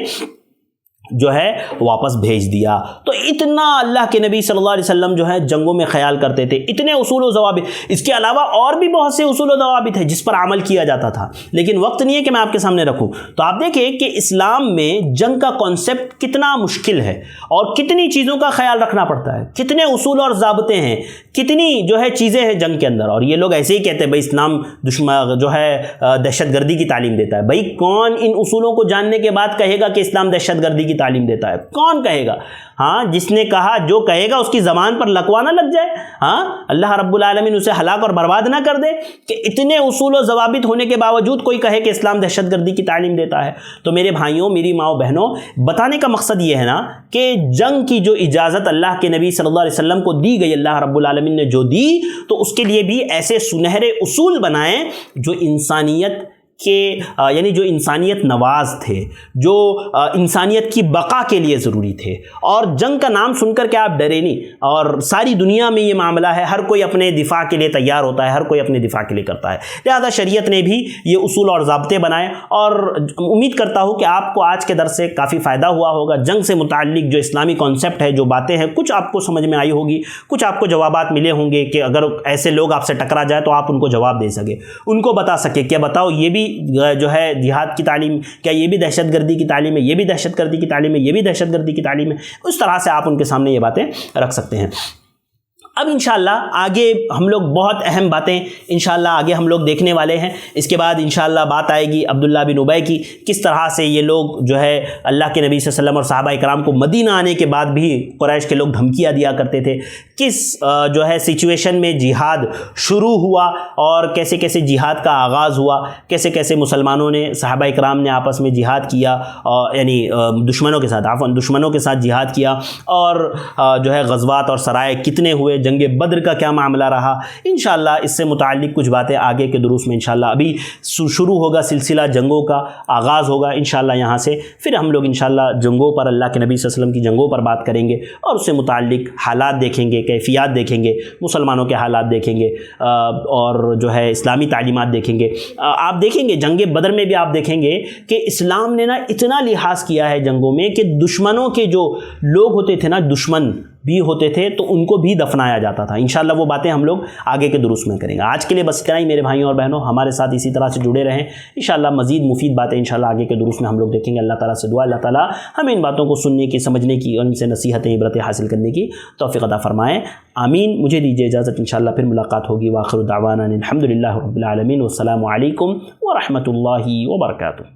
جو ہے واپس بھیج دیا۔ تو اتنا اللہ کے نبی صلی اللہ علیہ وسلم جو ہے جنگوں میں خیال کرتے تھے، اتنے اصول و ضوابط، اس کے علاوہ اور بھی بہت سے اصول و ضوابط ہیں جس پر عمل کیا جاتا تھا، لیکن وقت نہیں ہے کہ میں آپ کے سامنے رکھوں۔ تو آپ دیکھیں کہ اسلام میں جنگ کا کانسیپٹ کتنا مشکل ہے اور کتنی چیزوں کا خیال رکھنا پڑتا ہے، کتنے اصول اور ضابطے ہیں، کتنی جو ہے چیزیں ہیں جنگ کے اندر۔ اور یہ لوگ ایسے ہی کہتے ہیں بھائی اسلام دشمن جو ہے دہشت گردی کی تعلیم دیتا ہے۔ بھائی کون ان اصولوں کو جاننے کے بعد کہے گا کہ اسلام دہشت گردی کی تعلیم دیتا ہے؟ کون کہے گا؟ ہاں جس نے کہا، جو کہے گا اس کی زبان پر لکوانا لگ جائے، ہاں اللہ رب العالمین اسے ہلاک اور برباد نہ کر دے کہ اتنے اصول و ضوابط ہونے کے باوجود کوئی کہے کہ اسلام دہشت گردی کی تعلیم دیتا ہے۔ تو میرے بھائیوں، میری ماؤں بہنوں، بتانے کا مقصد یہ ہے نا کہ جنگ کی جو اجازت اللہ کے نبی صلی اللہ علیہ وسلم کو دی گئی، اللہ رب العالمین نے جو دی، تو اس کے لیے بھی ایسے سنہرے اصول بنائیں جو انسانیت کہ یعنی جو انسانیت نواز تھے، جو انسانیت کی بقا کے لیے ضروری تھے۔ اور جنگ کا نام سن کر کے آپ ڈرے نہیں، اور ساری دنیا میں یہ معاملہ ہے، ہر کوئی اپنے دفاع کے لیے تیار ہوتا ہے، ہر کوئی اپنے دفاع کے لیے کرتا ہے، لہذا شریعت نے بھی یہ اصول اور ضابطے بنائے۔ اور امید کرتا ہوں کہ آپ کو آج کے درس سے کافی فائدہ ہوا ہوگا۔ جنگ سے متعلق جو اسلامی کانسیپٹ ہے، جو باتیں ہیں، کچھ آپ کو سمجھ میں آئی ہوگی، کچھ آپ کو جوابات ملے ہوں گے کہ اگر ایسے لوگ آپ سے ٹکرا جائے تو آپ ان کو جواب دے سکے، ان کو بتا سکے کہ بتاؤ یہ بھی جو ہے جہاد کی تعلیم، کیا یہ بھی دہشت گردی کی تعلیم ہے، یہ بھی دہشت گردی کی تعلیم ہے، یہ بھی دہشت گردی کی تعلیم ہے، اس طرح سے آپ ان کے سامنے یہ باتیں رکھ سکتے ہیں۔ اب انشاءاللہ آگے ہم لوگ بہت اہم باتیں انشاءاللہ آگے ہم لوگ دیکھنے والے ہیں۔ اس کے بعد انشاءاللہ بات آئے گی عبداللہ بن ابی کی، کس طرح سے یہ لوگ جو ہے اللہ کے نبی صلی اللہ علیہ وسلم اور صحابہ کرام کو مدینہ آنے کے بعد بھی قریش کے لوگ دھمکیاں دیا کرتے تھے، کس جو ہے سچویشن میں جہاد شروع ہوا اور کیسے کیسے جہاد کا آغاز ہوا، کیسے کیسے مسلمانوں نے صحابہ کرام نے آپس میں جہاد کیا، یعنی دشمنوں کے ساتھ دشمنوں کے ساتھ جہاد کیا، اور جو ہے غزوات اور سرائے کتنے ہوئے، جنگ بدر کا کیا معاملہ رہا۔ انشاءاللہ اس سے متعلق کچھ باتیں آگے کے دروس میں انشاءاللہ ابھی شروع ہوگا، سلسلہ جنگوں کا آغاز ہوگا انشاءاللہ یہاں سے، پھر ہم لوگ انشاءاللہ جنگوں پر، اللہ کے نبی صلی اللہ علیہ وسلم کی جنگوں پر بات کریں گے اور اس سے متعلق حالات دیکھیں گے، کیفیات دیکھیں گے، مسلمانوں کے حالات دیکھیں گے، اور جو ہے اسلامی تعلیمات دیکھیں گے۔ آپ دیکھیں گے جنگ بدر میں بھی آپ دیکھیں گے کہ اسلام نے اتنا لحاظ کیا ہے جنگوں میں کہ دشمنوں کے جو لوگ ہوتے تھے دشمن بھی ہوتے تھے تو ان کو بھی دفنایا جاتا تھا۔ انشاءاللہ وہ باتیں ہم لوگ آگے کے دروس میں کریں گے۔ آج کے لیے بس اتنا ہی میرے بھائیوں اور بہنوں، ہمارے ساتھ اسی طرح سے جڑے رہیں، انشاءاللہ مزید مفید باتیں انشاءاللہ آگے کے دروس میں ہم لوگ دیکھیں گے۔ اللہ تعالیٰ سے دعا اللہ تعالیٰ ہمیں ان باتوں کو سننے کی، سمجھنے کی اور ان سے نصیحتیں عبرتیں حاصل کرنے کی توفیق عطا فرمائے، آمین۔ مجھے دیجیے اجازت، انشاءاللہ پھر ملاقات ہوگی۔ وآخر دعوانا الحمدللہ رب العالمین، والسلام علیکم ورحمۃ اللہ وبرکاتہ۔